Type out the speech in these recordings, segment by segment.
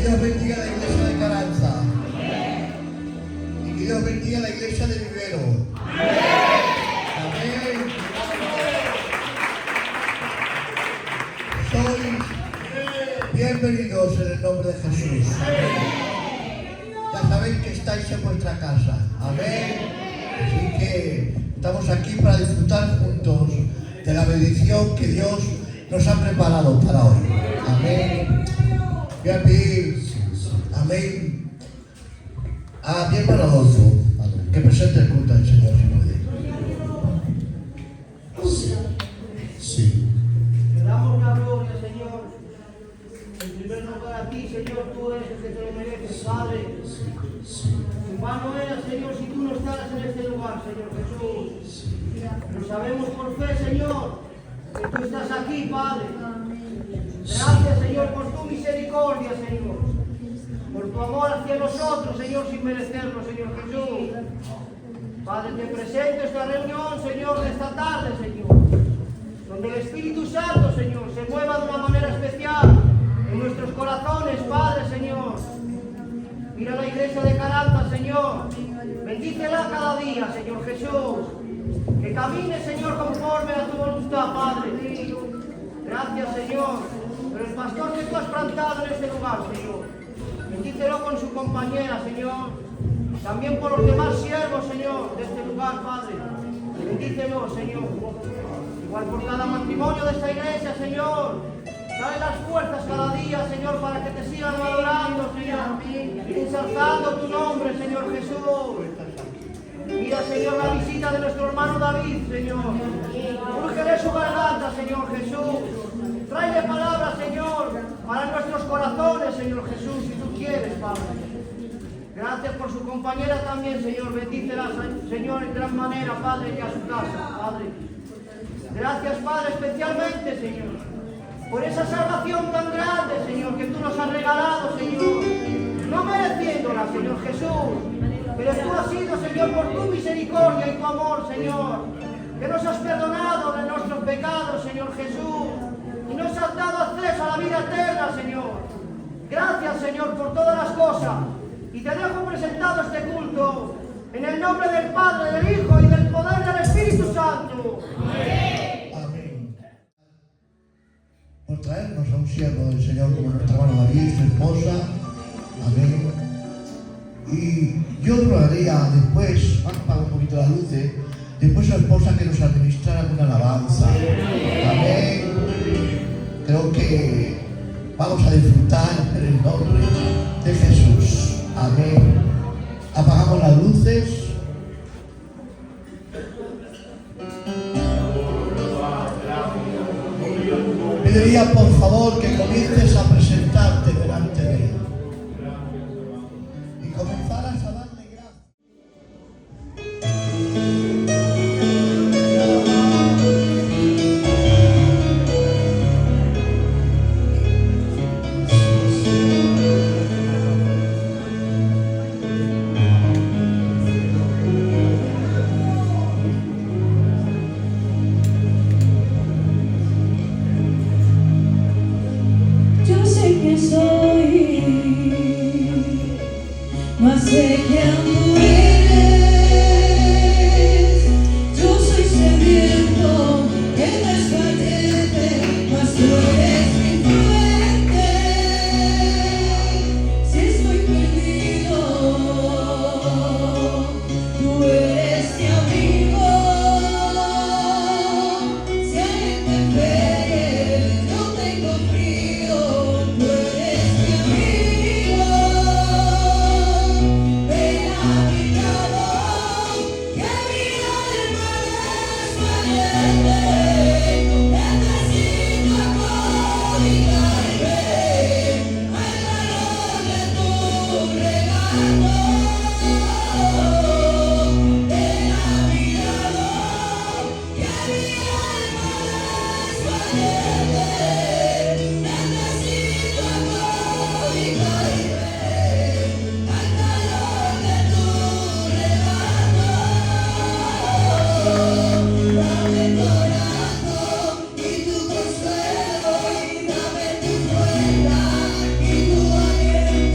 Dios bendiga la iglesia de Carranza. Y que Dios bendiga la iglesia de Vivero. Amén. Sois bienvenidos en el nombre de Jesús. Ya sabéis que estáis en vuestra casa. Amén. Así que estamos aquí para disfrutar juntos de la bendición que Dios nos ha preparado para hoy. Amén. Voy a pedir, amén, a mi hermano Adolfo que presente el culto al Señor, si puede. Sí. Te damos la gloria, Señor. En primer lugar a ti, Señor, tú eres el que te lo mereces, Padre. En vano era, Señor, si tú no estarás en este lugar, Señor Jesús. Lo sabemos por fe, Señor, que tú estás aquí, Padre. Gracias, Señor, por tu misericordia, Señor. Por tu amor hacia nosotros, Señor, sin merecerlo, Señor Jesús. Padre, te presento esta reunión, Señor, de esta tarde, Señor. Donde el Espíritu Santo, Señor, se mueva de una manera especial en nuestros corazones, Padre, Señor. Mira la iglesia de Carranza, Señor. Bendícela cada día, Señor Jesús. Que camine, Señor, conforme a tu voluntad, Padre. Gracias, Señor, por el pastor que tú has plantado en este lugar, Señor. Bendícelo con su compañera, Señor. También por los demás siervos, Señor, de este lugar, Padre. Bendícelo, Señor. Igual por cada matrimonio de esta iglesia, Señor. Dale las fuerzas cada día, Señor, para que te sigan adorando, Señor. Y ensalzando tu nombre, Señor Jesús. Mira, Señor, la visita de nuestro hermano David, Señor. Úrgele su garganta, Señor Jesús. Tráele palabras, Señor, para nuestros corazones, Señor Jesús, si tú quieres, Padre. Gracias por su compañera también, Señor. Bendícela, Señor, en gran manera, Padre, y a su casa, Padre. Gracias, Padre, especialmente, Señor, por esa salvación tan grande, Señor, que tú nos has regalado, Señor. No mereciéndola, Señor Jesús, pero tú has sido, Señor, por tu misericordia y tu amor, Señor, que nos has perdonado de nuestros pecados, Señor Jesús, y nos has dado acceso a la vida eterna, Señor. Gracias, Señor, por todas las cosas. Y te dejo presentado este culto en el nombre del Padre, del Hijo y del poder del Espíritu Santo. Amén. Amén. Por traernos a un siervo del Señor como nuestro hermano David, su esposa. Amén. Y yo rogaría después, vamos a apagar un poquito las luces, después su esposa que nos administrara una alabanza. Amén. Creo que vamos a disfrutar en el nombre de Jesús. Amén. Apagamos las luces. Pediría por favor que comiences a presentarte delante de Él y comenzaras a darle gracias. Mas sé que amo eres, yo soy sediento, que desfallece, mas tú eres mi fuente. Si estoy perdido, tú eres mi amigo. Si hay intemperie, no tengo frío, tú eres mi amigo. Ven a mi lado, que mi alma desfallece. Necesito acogida y ven al calor de tu regazo. Ven a mi lado, que mi alma desfallece. Necesito acogida y ven al calor de tu regazo. Dame corazón y tu consuelo, y dame tu fuerza y tu aliento.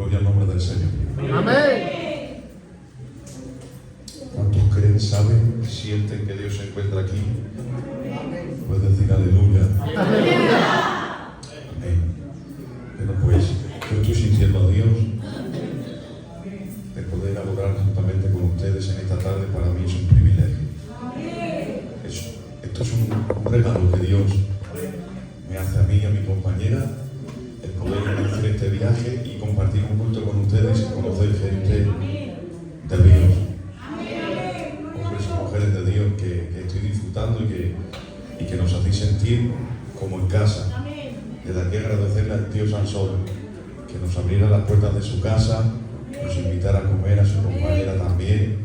Gloria al nombre del Señor. Amén. ¿Cuántos creen, saben, sienten que Dios se encuentra aquí? Puedes decir aleluya. Amén. Bueno, pues yo estoy sintiendo a Dios de poder adorar juntamente con ustedes en esta tarde. Para mí es un privilegio. Esto es un regalo que Dios me hace a mí y a mi compañera, el poder hacer este viaje y compartir un culto con ustedes y conocer gente de Dios. Hombres y mujeres de Dios que estoy disfrutando y que nos hacéis sentir como en casa. Desde aquí agradecerle al tío Sansón que nos abriera las puertas de su casa, nos invitara a comer, a su compañera también.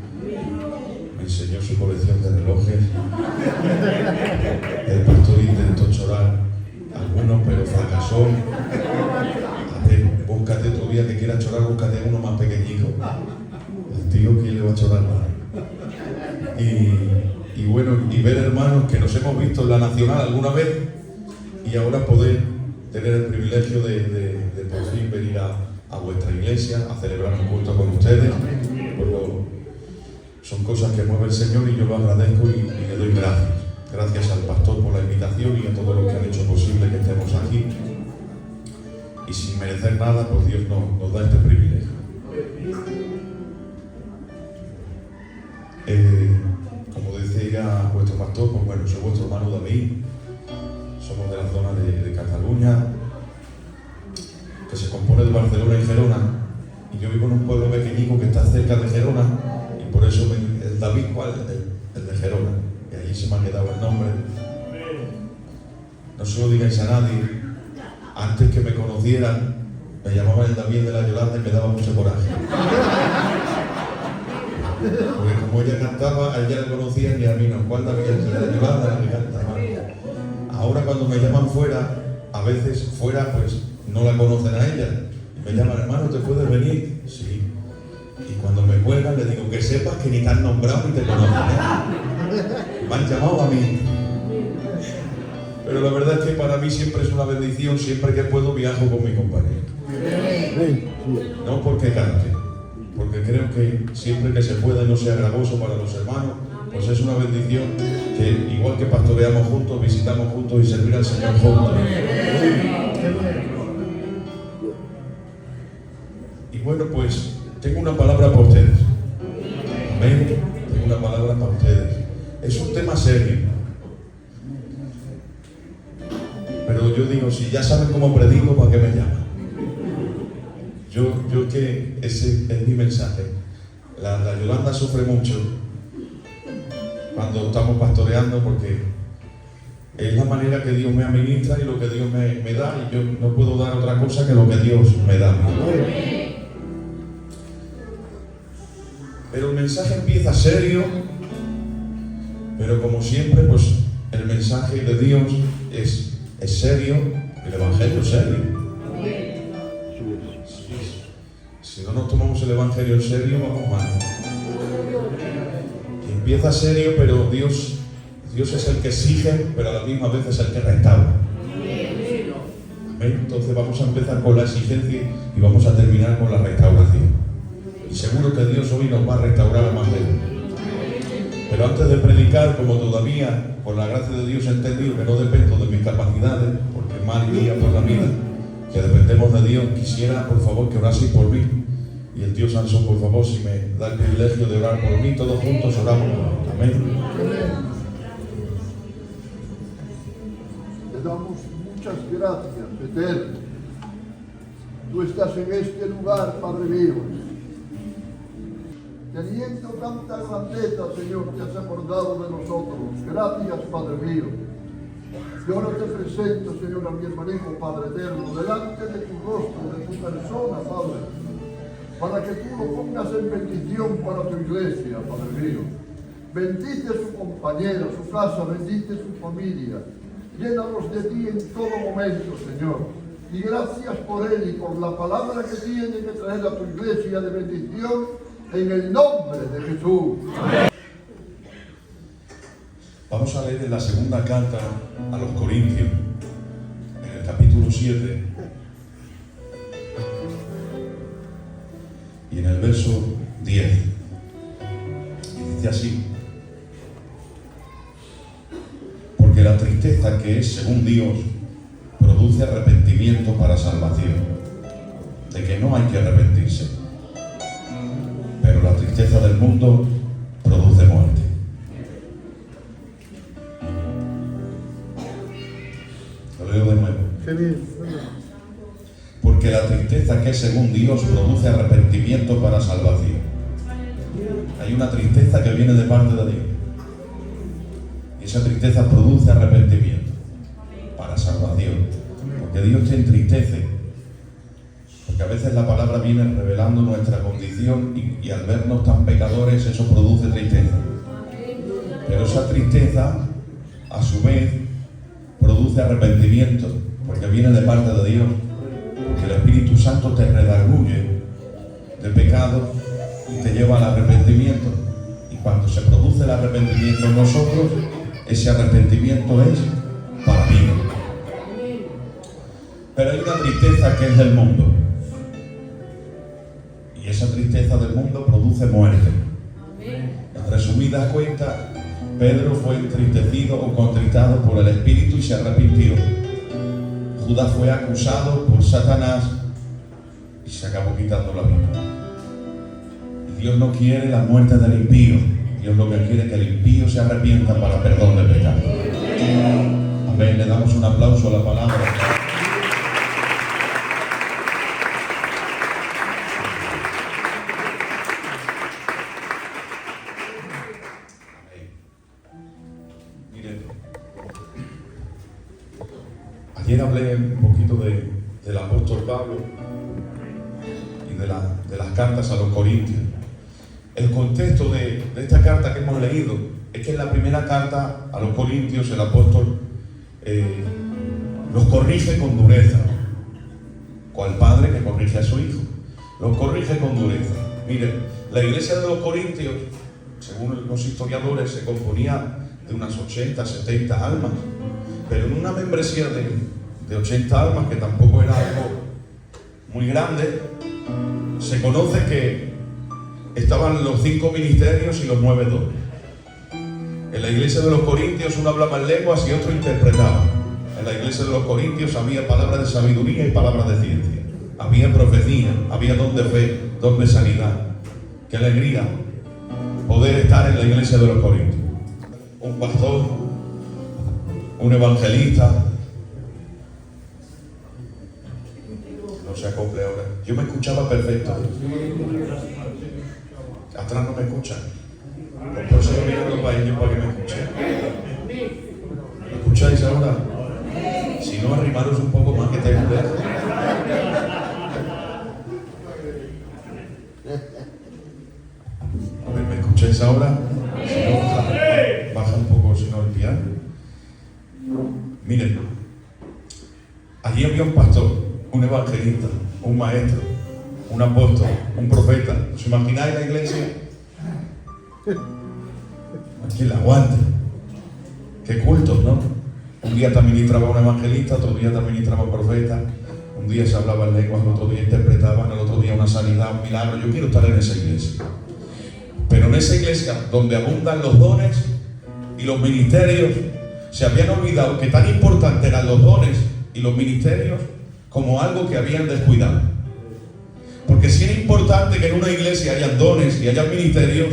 Me enseñó su colección de relojes. El pastor intentó chorar algunos, pero fracasó. A ver, búscate otro día que quiera chorar, búscate uno más pequeñico. El tío, ¿quién le va a chorar nada? Y bueno, y ver hermanos que nos hemos visto en la Nacional alguna vez y ahora poder tener el privilegio de por fin venir a vuestra iglesia a celebrar un culto con ustedes. Son cosas que mueve el Señor y yo lo agradezco y le doy gracias. Gracias al pastor por la invitación y a todos los que han hecho posible que estemos aquí. Y sin merecer nada, pues Dios nos da este privilegio. Como decía vuestro pastor, pues bueno, soy vuestro hermano David. Somos de la zona de Cataluña, que se compone de Barcelona y Gerona. Y yo vivo en un pueblo pequeñico que está cerca de Gerona. Y por eso el David, ¿cuál? El de Gerona. Y ahí se me ha quedado el nombre. No se lo digáis a nadie. Antes que me conocieran, me llamaban el David de la Yolanda y me daba mucho coraje. Porque como ella cantaba, a ella la conocían y a mí no. ¿Cuál David? El de la Yolanda, la que cantaba. Ahora cuando me llaman fuera, a veces fuera pues no la conocen a ella. Y me llaman, hermano, ¿te puedes venir? Sí. Y cuando me cuelgan le digo, que sepas que ni te han nombrado ni te conocen, ¿eh? Me han llamado a mí. Pero la verdad es que para mí siempre es una bendición, siempre que puedo viajo con mi compañero. No porque cante, porque creo que siempre que se pueda y no sea gravoso para los hermanos, pues es una bendición que igual que pastoreamos juntos, visitamos juntos y servir al Señor juntos. Y bueno, pues tengo una palabra para ustedes. Amén. Tengo una palabra para ustedes. Es un tema serio. Pero yo digo, si ya saben cómo predico, ¿para qué me llaman? Yo que ese es mi mensaje. La Yolanda sufre mucho cuando estamos pastoreando porque es la manera que Dios me administra y lo que Dios me da, y yo no puedo dar otra cosa que lo que Dios me da. Pero el mensaje empieza serio, pero como siempre, pues el mensaje de Dios es serio, el Evangelio es serio. Si no nos tomamos el Evangelio en serio, vamos mal. Empieza serio, pero Dios es el que exige, pero a la misma vez es el que restaura. ¿Amén? Entonces vamos a empezar con la exigencia y vamos a terminar con la restauración. Y seguro que Dios hoy nos va a restaurar a más de uno. Pero antes de predicar, como todavía, por la gracia de Dios, he entendido que no dependo de mis capacidades, porque mal iría por la vida, que dependemos de Dios, quisiera, por favor, que oraseis por mí. Y el tío Sansón, por favor, si me da el privilegio de orar por mí, todos juntos oramos por mí. Amén. Te damos muchas gracias, Eterno. Tú estás en este lugar, Padre mío. Teniendo tanta grandeza, Señor, te has acordado de nosotros. Gracias, Padre mío. Yo ahora te presento, Señor, a mi hermanito, Padre eterno, delante de tu rostro, de tu persona, Padre, para que tú lo pongas en bendición para tu iglesia, Padre mío. Bendice su compañero, su casa, bendice su familia. Llénalos de ti en todo momento, Señor. Y gracias por él y por la palabra que tiene que traer a tu iglesia de bendición, en el nombre de Jesús. Amén. Vamos a leer en la segunda carta a los Corintios, en el capítulo 7. el verso 10. Y dice así: porque la tristeza que es según Dios produce arrepentimiento para salvación, de que no hay que arrepentirse, pero la tristeza del mundo produce muerte. Lo leo de nuevo. Qué bien. Porque la tristeza que es según Dios produce arrepentimiento para salvación. Hay una tristeza que viene de parte de Dios. Y esa tristeza produce arrepentimiento para salvación. Porque Dios te entristece. Porque a veces la palabra viene revelando nuestra condición y al vernos tan pecadores eso produce tristeza. Pero esa tristeza, a su vez, produce arrepentimiento. Porque viene de parte de Dios. Que el Espíritu Santo te redarguye de pecado y te lleva al arrepentimiento. Y cuando se produce el arrepentimiento en nosotros, ese arrepentimiento es para vida. Pero hay una tristeza que es del mundo. Y esa tristeza del mundo produce muerte. En resumidas cuentas, Pedro fue entristecido o contritado por el Espíritu y se arrepintió. Judas fue acusado por Satanás y se acabó quitando la vida. Y Dios no quiere la muerte del impío. Dios lo que quiere es que el impío se arrepienta para perdón de pecado. Amén. Le damos un aplauso a la palabra. Miren, ayer hablé un poquito del apóstol Pablo y de las cartas a los Corintios. El contexto de esta carta que hemos leído es que en la primera carta a los Corintios el apóstol los corrige con dureza, cual padre que corrige a su hijo. Los corrige con dureza. Miren, la iglesia de los Corintios, según los historiadores, se componía de unas 80, 70 almas, pero en una membresía de 80 almas, que tampoco era algo muy grande, se conoce que estaban los 5 ministerios y los 9 dones. En la iglesia de los Corintios uno hablaba en lenguas y otro interpretaba. En la iglesia de los Corintios había palabras de sabiduría y palabras de ciencia. Había profecía, había don de fe, don de sanidad. Qué alegría poder estar en la iglesia de los Corintios. Un pastor, un evangelista. No se acople ahora. Yo me escuchaba perfecto. Atrás no me escuchan. Por eso yo miro para ellos para que me escuchen. ¿Me escucháis ahora? Si no, arrimaros un poco más que tengo lejos. A ver, ¿me escucháis ahora? Si no, baja un poco, si no, el piano. Miren, allí había un pastor, un evangelista, un maestro, un apóstol, un profeta. ¿Os imagináis la iglesia? Aquí la aguante. Qué cultos, ¿no? Un día te ministraba un evangelista, otro día te ministraba un profeta, un día se hablaba en lenguas, el otro día interpretaban, el otro día una sanidad, un milagro. Yo quiero estar en esa iglesia. Pero en esa iglesia donde abundan los dones y los ministerios, se habían olvidado que tan importantes eran los dones y los ministerios como algo que habían descuidado. Porque si es importante que en una iglesia haya dones y haya ministerios,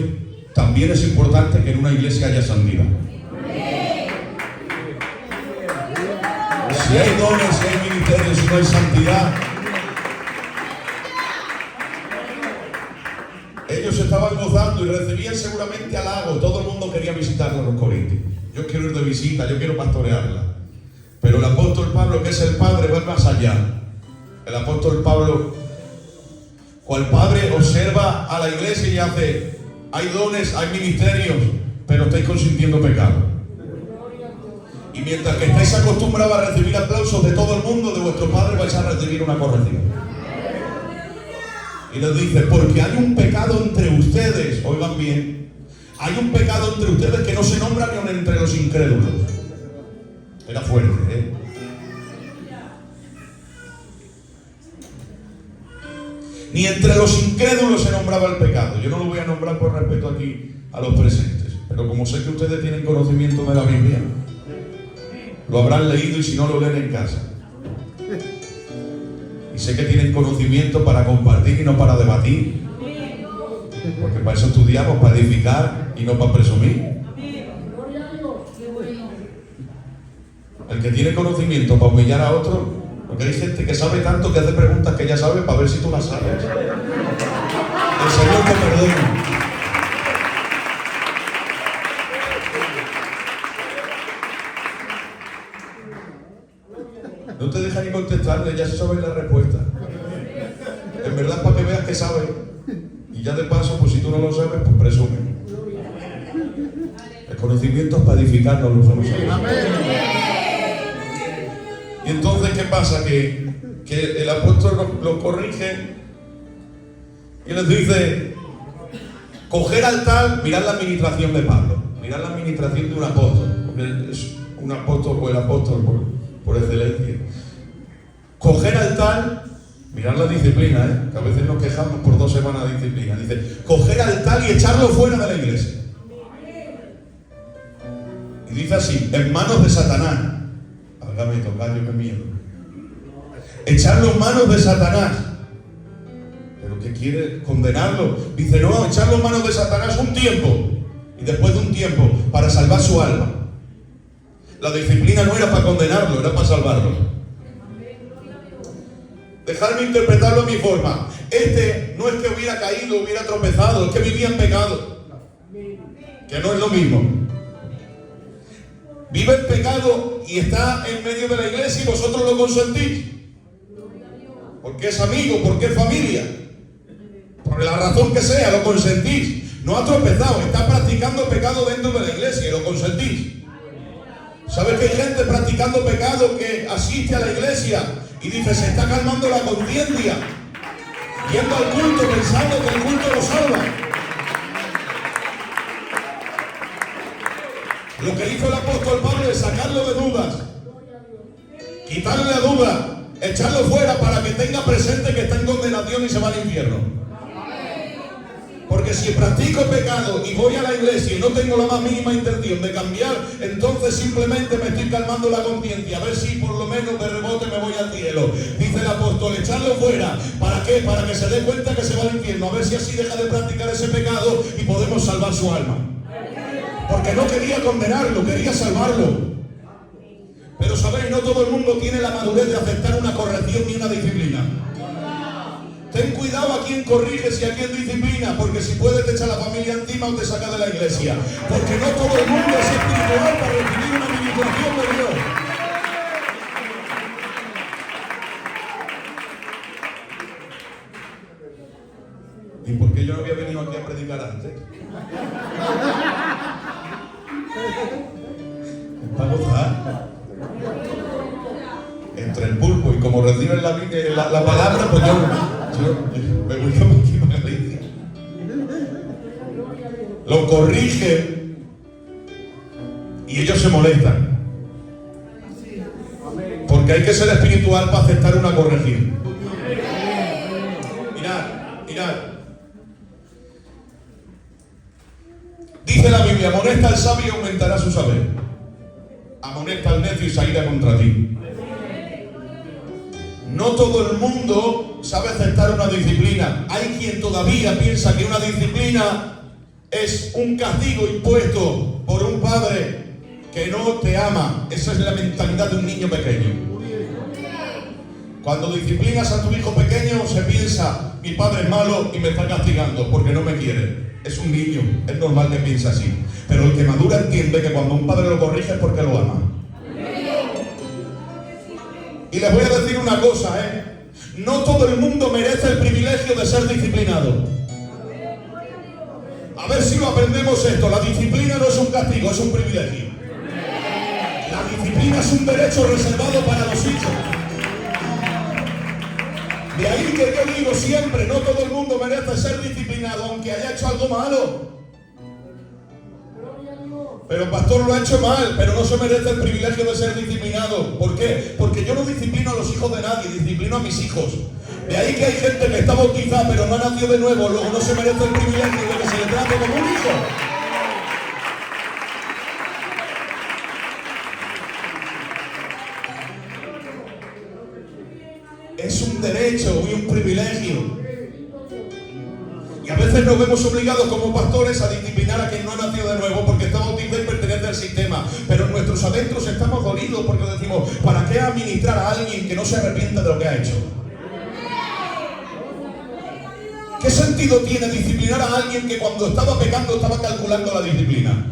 también es importante que en una iglesia haya santidad. Si hay dones, si hay ministerios, si no hay santidad. Ellos estaban gozando y recibían seguramente halago. Todo el mundo quería visitar a los Corintios. Yo quiero ir de visita, yo quiero pastorearla. Pero el apóstol Pablo, que es el padre, va más allá. El apóstol Pablo, cual padre, observa a la iglesia y hace: hay dones, hay ministerios, pero estáis consintiendo pecado. Y mientras que estáis acostumbrados a recibir aplausos de todo el mundo, de vuestro padre vais a recibir una corrección. Y les dice: porque hay un pecado entre ustedes, oigan bien, hay un pecado entre ustedes que no se nombra ni entre los incrédulos. Era fuerte, Ni entre los incrédulos se nombraba el pecado. Yo no lo voy a nombrar por respeto aquí a los presentes, pero como sé que ustedes tienen conocimiento de la Biblia, lo habrán leído y si no lo leen en casa. Y sé que tienen conocimiento para compartir y no para debatir. Porque para eso estudiamos, para edificar y no para presumir. El que tiene conocimiento para humillar a otro, porque hay gente que sabe tanto que hace preguntas que ya sabe para ver si tú las sabes. El Señor te perdone. No te deja ni contestarle, ya se sabe la respuesta. En verdad, para que veas que sabe. Y ya de paso, pues si tú no lo sabes, pues presume. El conocimiento es para edificarnos los unos a los otros. Y entonces, ¿qué pasa? Que el apóstol los corrige y les dice: coger altar, mirad la administración de Pablo, mirad la administración de un apóstol, porque es un apóstol o el apóstol por excelencia. Coger altar, mirad la disciplina, que a veces nos quejamos por 2 semanas de disciplina. Dice: coger altar y echarlo fuera de la iglesia. Y dice así: en manos de Satanás. Hágame tocar, yo qué miedo. Echarlo en manos de Satanás. ¿Pero qué quiere? ¿Condenarlo? Dice: no, echarlo en manos de Satanás un tiempo. Y después de un tiempo, para salvar su alma. La disciplina no era para condenarlo, era para salvarlo. Dejarme interpretarlo a mi forma. Este no es que hubiera caído, hubiera tropezado, es que vivía en pecado. Que no es lo mismo. Vive en pecado y está en medio de la iglesia y vosotros lo consentís. Porque es amigo, porque es familia. Por la razón que sea, lo consentís. No ha tropezado, está practicando pecado dentro de la iglesia y lo consentís. ¿Sabes que hay gente practicando pecado que asiste a la iglesia y dice: se está calmando la conciencia, yendo al culto pensando que el culto lo salva? Lo que hizo el apóstol Pablo es sacarlo de dudas, quitarle la duda, echarlo fuera para que tenga presente que está en condenación y se va al infierno. Porque si practico pecado y voy a la iglesia y no tengo la más mínima intención de cambiar, entonces simplemente me estoy calmando la conciencia, a ver si por lo menos de rebote me voy al cielo. Dice el apóstol: echarlo fuera. ¿Para qué? Para que se dé cuenta que se va al infierno, a ver si así deja de practicar ese pecado y podemos salvar su alma. Porque no quería condenarlo, quería salvarlo. Pero sabéis, no todo el mundo tiene la madurez de aceptar una corrección ni una disciplina. Ten cuidado a quien corriges y a quien disciplina, porque si puedes te echa la familia encima o te saca de la iglesia. Porque no todo el mundo es espiritual para recibir una administración de Dios. ¿Y por qué yo no había venido aquí a predicar antes? Es para gozar. Entre el pulpo y como reciben la palabra, pues yo me voy aquí para Galicia. Lo corrige y ellos se molestan. Porque hay que ser espiritual para aceptar una corrección. Mirad. Dice la Biblia: amonesta al sabio y aumentará su saber. Amonesta al necio y se irá contra ti. No todo el mundo sabe aceptar una disciplina. Hay quien todavía piensa que una disciplina es un castigo impuesto por un padre que no te ama. Esa es la mentalidad de un niño pequeño. Cuando disciplinas a tu hijo pequeño se piensa: mi padre es malo y me está castigando porque no me quiere. Es un niño, es normal que piense así. Pero el que madura entiende que cuando un padre lo corrige es porque lo ama. Y les voy a decir una cosa, no todo el mundo merece el privilegio de ser disciplinado. A ver si lo aprendemos esto: la disciplina no es un castigo, es un privilegio. La disciplina es un derecho reservado para los hijos. De ahí que yo digo siempre: no todo el mundo merece ser disciplinado, aunque haya hecho algo malo. Pero pastor, lo ha hecho mal, pero no se merece el privilegio de ser disciplinado. ¿Por qué? Porque yo no disciplino a los hijos de nadie, disciplino a mis hijos. De ahí que hay gente que está bautizada pero no ha nacido de nuevo, luego no se merece el privilegio de que se le trate como un hijo. Es un derecho y un privilegio. Y a veces nos vemos obligados como pastores a disciplinar a quien no ha nacido de nuevo porque está bautizado y pertenece al sistema. Pero en nuestros adentros estamos dolidos porque decimos, ¿para qué administrar a alguien que no se arrepiente de lo que ha hecho? ¿Qué sentido tiene disciplinar a alguien que cuando estaba pecando estaba calculando la disciplina?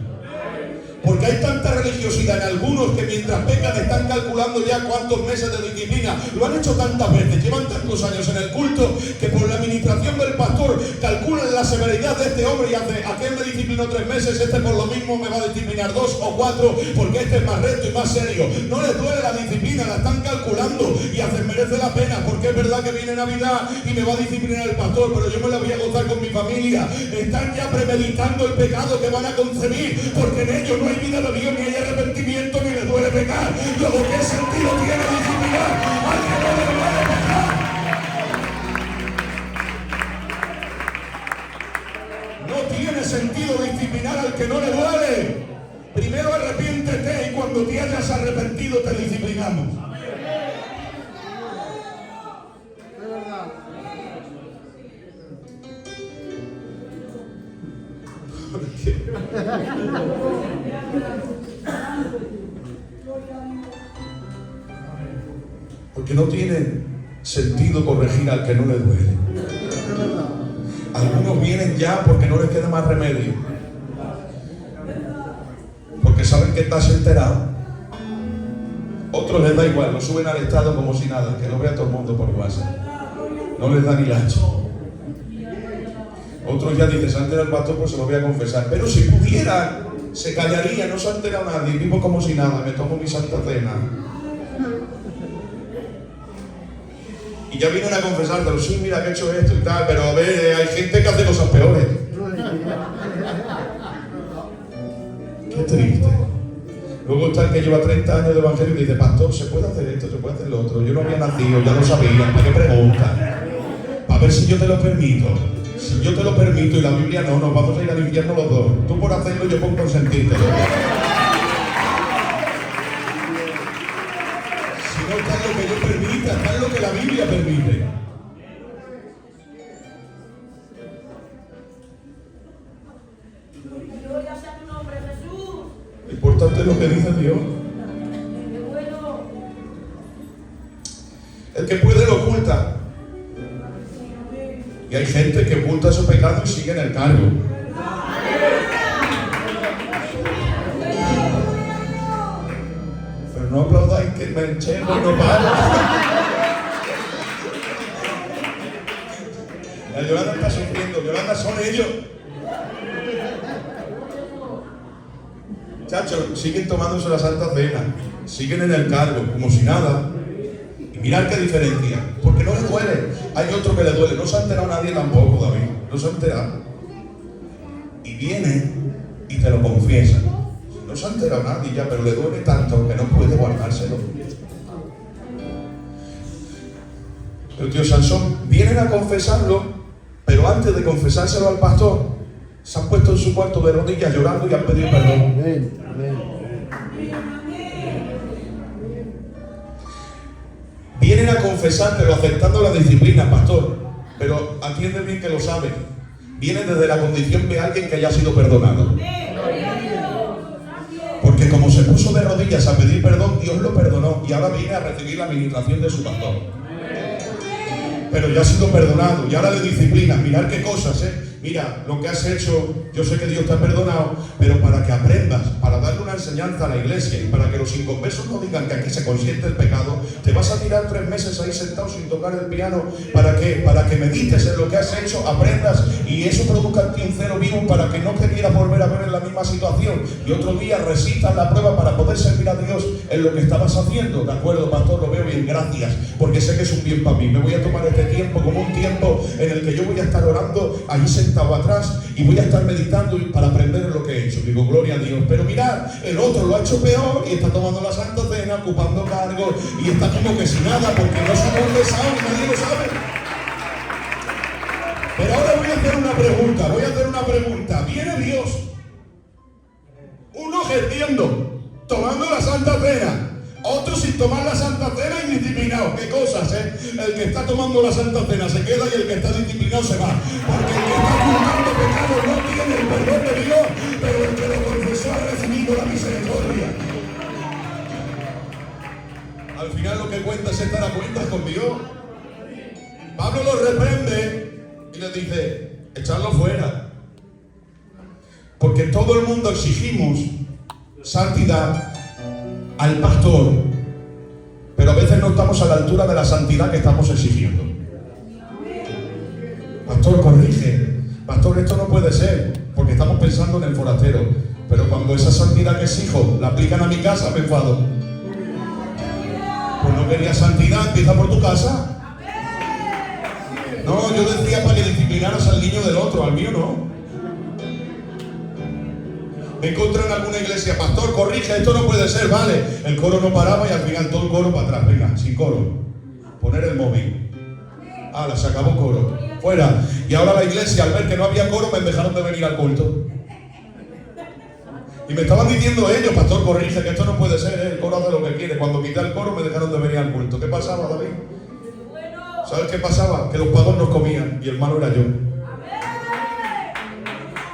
Porque hay tanta religiosidad en algunos que mientras pecan están calculando ya cuántos meses de disciplina. Lo han hecho tantas veces, llevan tantos años en el culto que por la administración del pastor calculan la severidad de este hombre y hace, aquel me disciplinó 3 meses, este por lo mismo me va a disciplinar 2 o 4 porque este es más recto y más serio. No les duele la disciplina, la están calculando y hacen merece la pena porque es verdad que viene Navidad y me va a disciplinar el pastor, pero yo me la voy a gozar con mi familia. Están ya premeditando el pecado que van a concebir porque en ellos no hay vida de Dios, ni hay arrepentimiento, ni les duele pecar. Luego, ¿qué sentido tiene disciplinar al que no le duele pecar? No tiene sentido disciplinar al que no le duele. Primero arrepiéntete y cuando te hayas arrepentido te disciplinamos. Porque no tiene sentido corregir al que no le duele. Algunos vienen ya porque no les queda más remedio, porque saben que estás enterado. Otros les da igual, lo suben al estado como si nada, que lo vea todo el mundo por WhatsApp. No les da ni lacho. Otros ya dicen, se ha enterado el pastor, pues se lo voy a confesar. Pero si pudiera, se callaría, no se ha enterado nadie, vivo como si nada, me tomo mi santa cena. Y ya vienen a confesártelo, sí, mira que he hecho esto y tal, pero a ver, hay gente que hace cosas peores. Qué triste. Luego está el que lleva 30 años de evangelio y dice, pastor, se puede hacer esto, se puede hacer lo otro. Yo no había nacido, ya lo sabía, ¿para qué preguntan? Para ver si yo te lo permito. Si yo te lo permito y la Biblia no, nos vamos a ir al infierno los dos. Tú por hacerlo, yo por consentírtelo. Si no está en lo que yo permita, está en lo que la Biblia permite. Gloria sea tu nombre, Jesús. Lo importante es lo que dice Dios. Qué bueno. El que puede lo oculta. Y hay gente que oculta su pecado y sigue en el cargo. Pero no aplaudáis que me enchego y no paro. La Yolanda está sufriendo. Yolanda, son ellos. Chachos, siguen tomándose la Santa Cena. Siguen en el cargo, como si nada. Mirad qué diferencia, porque no le duele. Hay otro que le duele, no se ha enterado nadie tampoco, David, no se ha enterado. Y viene y te lo confiesa. No se ha enterado nadie ya, pero le duele tanto que no puede guardárselo. El tío Sansón, vienen a confesarlo, pero antes de confesárselo al pastor, se han puesto en su cuarto de rodillas llorando y han pedido perdón. Amén, amén. Vienen a confesártelo aceptando la disciplina, pastor, pero atiende bien que lo sabe. Viene desde la condición de alguien que haya sido perdonado. Porque como se puso de rodillas a pedir perdón, Dios lo perdonó y ahora viene a recibir la administración de su pastor. Pero ya ha sido perdonado y ahora le disciplina. Mirad qué cosas, Mira, lo que has hecho, yo sé que Dios te ha perdonado, pero para que aprendas, para darle una enseñanza a la iglesia y para que los inconversos no digan que aquí se consiente el pecado, te vas a tirar 3 meses ahí sentado sin tocar el piano. ¿Para qué? Para que medites en lo que has hecho, aprendas y eso produzca en ti un celo vivo para que no te quieras volver a ver en la misma situación y otro día resistas la prueba para poder servir a Dios en lo que estabas haciendo. De acuerdo, pastor, lo veo bien, gracias, porque sé que es un bien para mí. Me voy a tomar este tiempo como un tiempo en el que yo voy a estar orando allí sentado atrás y voy a estar meditando para aprender lo que he hecho. Digo, gloria a Dios. Pero mirad, el otro lo ha hecho peor y está tomando la Santa Cena, ocupando cargos y está como que sin nada porque no se ha confesado y nadie lo sabe. Pero ahora voy a hacer una pregunta. Viene Dios, uno ejerciendo, tomando la Santa Cena, otro sin tomar la Santa Cena indisciplinado. ¿Qué cosas, eh? El que está tomando la Santa Cena se queda y el que está disciplinado se va. Porque el que está ocultando pecado no tiene el perdón de Dios, pero el que lo confesó ha recibido la misericordia. Al final lo que cuenta es estar a cuentas con Dios. Pablo lo reprende y le dice, echadlo fuera. Porque todo el mundo exigimos santidad al pastor, pero a veces no estamos a la altura de la santidad que estamos exigiendo. Pastor, corrige. Pastor, esto no puede ser, porque estamos pensando en el forastero. Pero cuando esa santidad que exijo la aplican a mi casa, me enfado. Pues no quería santidad, empieza por tu casa. No, yo decía para que disciplinaras al niño del otro, al mío no. Me encontré en alguna iglesia, pastor, corrige, esto no puede ser, vale. El coro no paraba y al final todo el coro para atrás, venga, sin coro. Poner el móvil. ¡Hala, se acabó coro! Fuera. Y ahora la iglesia, al ver que no había coro, me dejaron de venir al culto. Y me estaban diciendo ellos, pastor, corrige, que esto no puede ser, el coro hace lo que quiere. Cuando quité el coro, me dejaron de venir al culto. ¿Qué pasaba, David? ¿Sabes qué pasaba? Que los pagos nos comían y el malo era yo.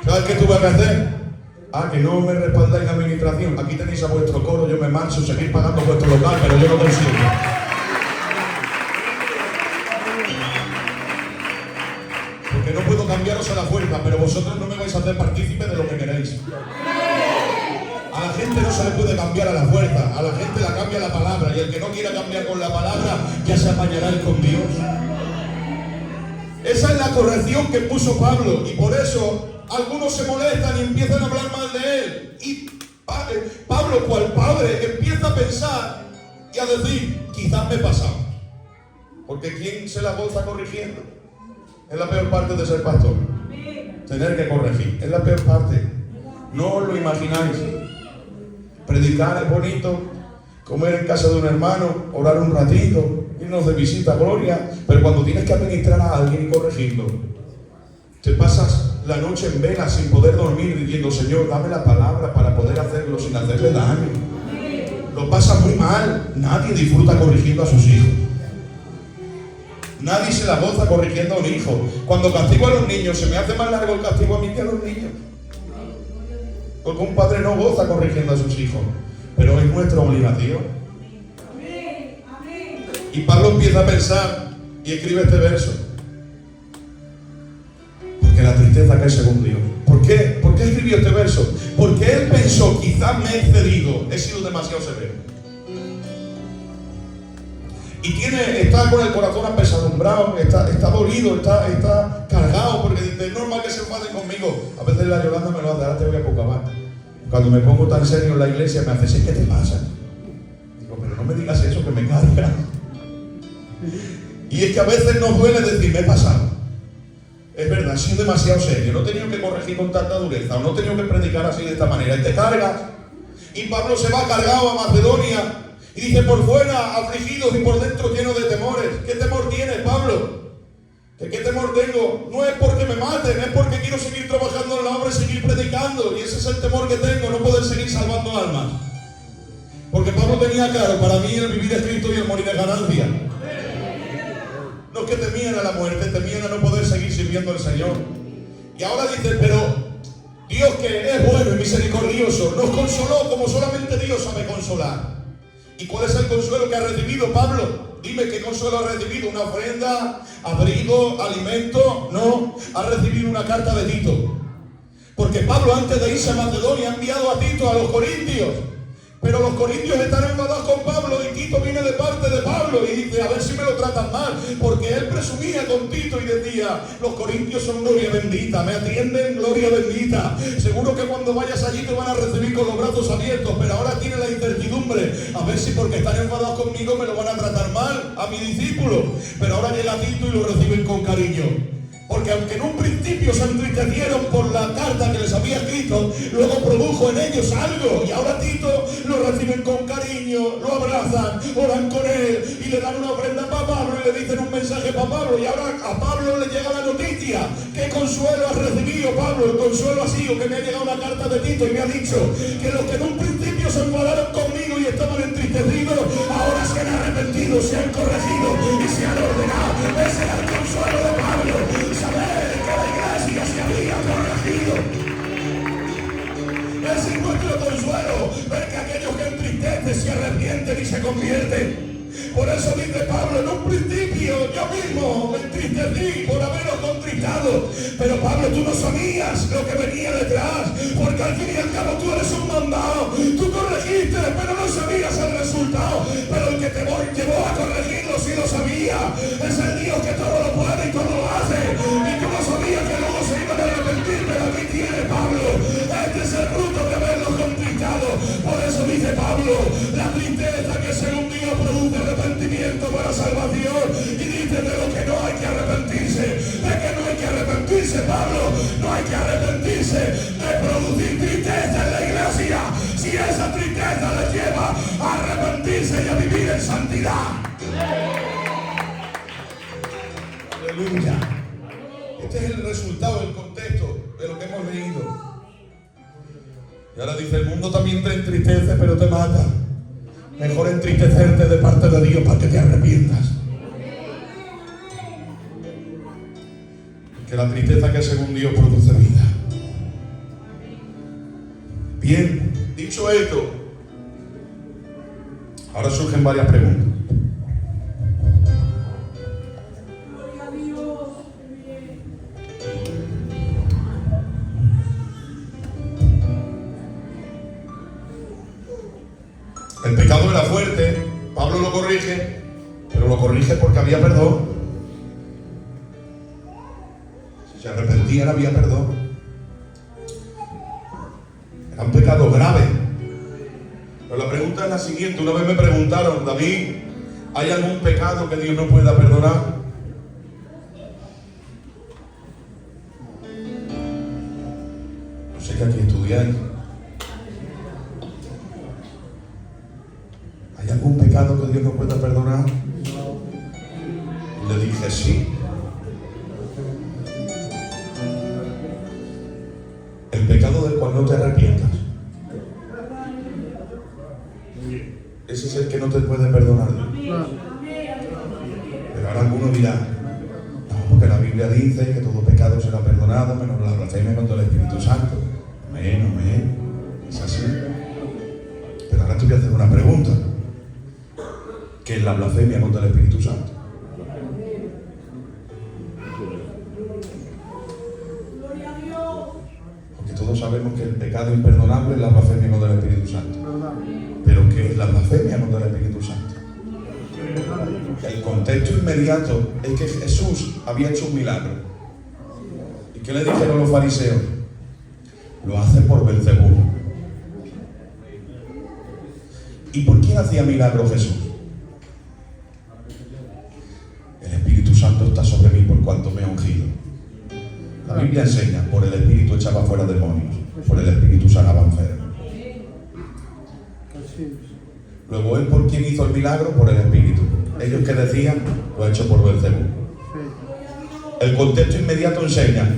¿Sabes qué tuve que hacer? Que no me respaldáis la administración. Aquí tenéis a vuestro coro, yo me marcho, seguir pagando vuestro local, pero yo no consigo. Porque no puedo cambiaros a la fuerza, pero vosotros no me vais a hacer partícipe de lo que queréis. A la gente no se le puede cambiar a la fuerza, a la gente la cambia la palabra, y el que no quiera cambiar con la palabra ya se apañará él con Dios. Esa es la corrección que puso Pablo, y por eso algunos se molestan y empiezan a hablar mal de él. Y Pablo, cual padre, empieza a pensar y a decir, quizás me he pasado. Porque ¿quién se la goza corrigiendo? Es la peor parte de ser pastor. Tener que corregir. Es la peor parte. No os lo imagináis. Predicar es bonito. Comer en casa de un hermano. Orar un ratito. Irnos de visita a Gloria. Pero cuando tienes que administrar a alguien y corregirlo, te pasas la noche en vela sin poder dormir diciendo, Señor, dame la palabra para poder hacerlo sin hacerle daño. Lo pasas muy mal. Nadie disfruta corrigiendo a sus hijos. Nadie se la goza corrigiendo a un hijo. Cuando castigo a los niños, se me hace más largo el castigo a mí que a los niños. Porque un padre no goza corrigiendo a sus hijos, pero es nuestra obligación. Y Pablo empieza a pensar y escribe este verso. Porque la tristeza cae según Dios. ¿Por qué? ¿Por qué escribió este verso? Porque él pensó, quizás me he excedido, he sido demasiado severo. Y está con el corazón apesadumbrado, está dolido, está cargado, porque dice, es normal que se enfaden conmigo. A veces la Yolanda me lo hace, ahora te voy a acabar. Cuando me pongo tan serio en la iglesia me hace, ¿qué te pasa? Digo, pero no me digas eso, que me carga. Y es que a veces nos duele decir, me he pasado. Es verdad, he sido demasiado serio, no he tenido que corregir con tanta dureza, o no he tenido que predicar así de esta manera. Y te cargas. Y Pablo se va cargado a Macedonia. Y dice, por fuera afligidos y por dentro llenos de temores. ¿Qué temor tienes, Pablo? ¿Qué temor tengo? No es porque me maten, es porque quiero seguir trabajando en la obra y seguir predicando. Y ese es el temor que tengo, no poder seguir salvando almas. Porque Pablo tenía claro, para mí el vivir es Cristo y el morir es ganancia. No es que temían a la muerte, temían a no poder seguir sirviendo al Señor. Y ahora dice, pero Dios, que es bueno y misericordioso, nos consoló como solamente Dios sabe consolar. ¿Y cuál es el consuelo que ha recibido Pablo? Dime, ¿qué consuelo ha recibido? ¿Una ofrenda? ¿Abrigo? ¿Alimento? No, ha recibido una carta de Tito. Porque Pablo, antes de irse a Macedonia, ha enviado a Tito a los corintios. Pero los corintios están enfadados con Pablo y Tito viene de parte de Pablo y dice, a ver si me lo tratan mal, porque él presumía con Tito y decía, los corintios son gloria bendita, me atienden gloria bendita, seguro que cuando vayas allí te van a recibir con los brazos abiertos, pero ahora tiene la incertidumbre, a ver si porque están enfadados conmigo me lo van a tratar mal a mi discípulo. Pero ahora llega Tito y lo reciben con cariño. Porque aunque en un principio se entristecieron por la carta que les había escrito, luego produjo en ellos algo. Y ahora Tito lo reciben con cariño, lo abrazan, oran con él y le dan una ofrenda para Pablo y le dicen un mensaje para Pablo. Y ahora a Pablo le llega la noticia. ¿Qué consuelo has recibido, Pablo? El consuelo ha sido que me ha llegado una carta de Tito y me ha dicho que los que en un principio se enfadaron conmigo y estaban entristecidos, ahora se han arrepentido, se han corregido y se han ordenado. Ese era el consuelo de Pablo. Saber que la iglesia se había corregido. Ese es nuestro consuelo, ver que aquellos que entristecen se arrepienten y se convierten. Por eso dice Pablo, en un principio yo mismo me entristecí por haberos contristado, pero Pablo, tú no sabías lo que venía detrás, porque al fin y al cabo tú eres un mandado, tú corregiste, pero no sabías el resultado, pero el que te llevó a corregirlo sí lo sabía, es el Dios que todo lo puede y todo lo hace, y tú no sabías que luego se iban a arrepentir, pero aquí tiene Pablo, este es el fruto de haberlos contristado. Por eso dice Pablo, la tristeza que según Dios produce arrepentimiento para salvación, y dice de lo que no hay que arrepentirse. ¿De que no hay que arrepentirse, Pablo? No hay que arrepentirse de producir tristeza en la iglesia, si esa tristeza les lleva a arrepentirse y a vivir en santidad. Aleluya. Este es el resultado, el contexto de lo que hemos leído. Y ahora dice, el mundo también te entristece, pero te mata. Mejor entristecerte de parte de Dios para que te arrepientas. Que la tristeza que según Dios produce vida. Bien, dicho esto, ahora surgen varias preguntas. El pecado era fuerte, Pablo lo corrige, pero lo corrige porque había perdón. Si se arrepentían había perdón. Era un pecado grave. Pero la pregunta es la siguiente. Una vez me preguntaron, David, ¿hay algún pecado que Dios no pueda perdonar? No sé qué aquí estudiáis. ¿Hay algún pecado que Dios no pueda perdonar? Le dije sí. El pecado del cual no te arrepientas. Ese es el que no te puede perdonar. Pero ahora alguno dirá, no, porque la Biblia dice que todo pecado será perdonado, menos la blasfemia contra el Espíritu Santo. Amén. Es así. Pero ahora te voy a hacer una pregunta. ¿Qué es la blasfemia contra el Espíritu Santo? Porque todos sabemos que el pecado imperdonable es la blasfemia contra el Espíritu Santo. ¿Pero qué es la blasfemia contra el Espíritu Santo? El contexto inmediato es que Jesús había hecho un milagro. ¿Y qué le dijeron los fariseos? Lo hace por Belcebú. ¿Y por quién hacía milagro Jesús? El Espíritu Santo está sobre mí por cuanto me ha ungido. La Biblia enseña, por el Espíritu echaba fuera demonios, por el Espíritu sanaba enfermos. Luego él, ¿por quién hizo el milagro? Por el Espíritu. Ellos que decían, lo ha hecho por Belcebú. El contexto inmediato enseña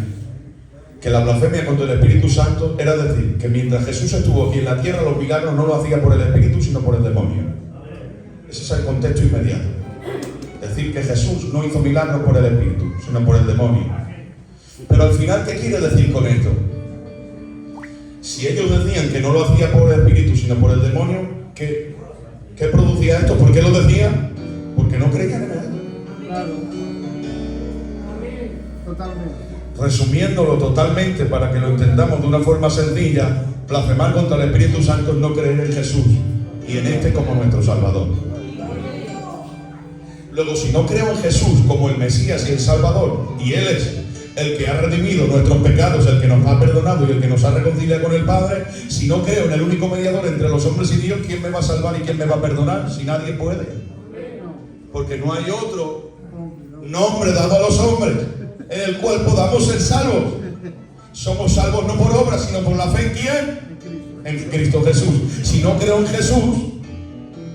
que la blasfemia contra el Espíritu Santo era decir que mientras Jesús estuvo aquí en la tierra, los milagros no lo hacía por el Espíritu, sino por el demonio. Ese es el contexto inmediato. Es decir, que Jesús no hizo milagros por el Espíritu, sino por el demonio. Pero al final, ¿qué quiere decir con esto? Si ellos decían que no lo hacía por el Espíritu, sino por el demonio, ¿qué producía esto? ¿Por qué lo decían? Porque no creían en él. Claro. Totalmente. Resumiéndolo totalmente para que lo entendamos de una forma sencilla, blasfemar contra el Espíritu Santo es no creer en Jesús y en este como nuestro Salvador. Luego, si no creo en Jesús como el Mesías y el Salvador, y Él es el que ha redimido nuestros pecados, el que nos ha perdonado y el que nos ha reconciliado con el Padre, si no creo en el único mediador entre los hombres y Dios, ¿quién me va a salvar y quién me va a perdonar? Si nadie puede. Porque no hay otro nombre dado a los hombres en el cual podamos ser salvos. Somos salvos no por obras, sino por la fe en ¿quién? En Cristo Jesús. Si no creo en Jesús,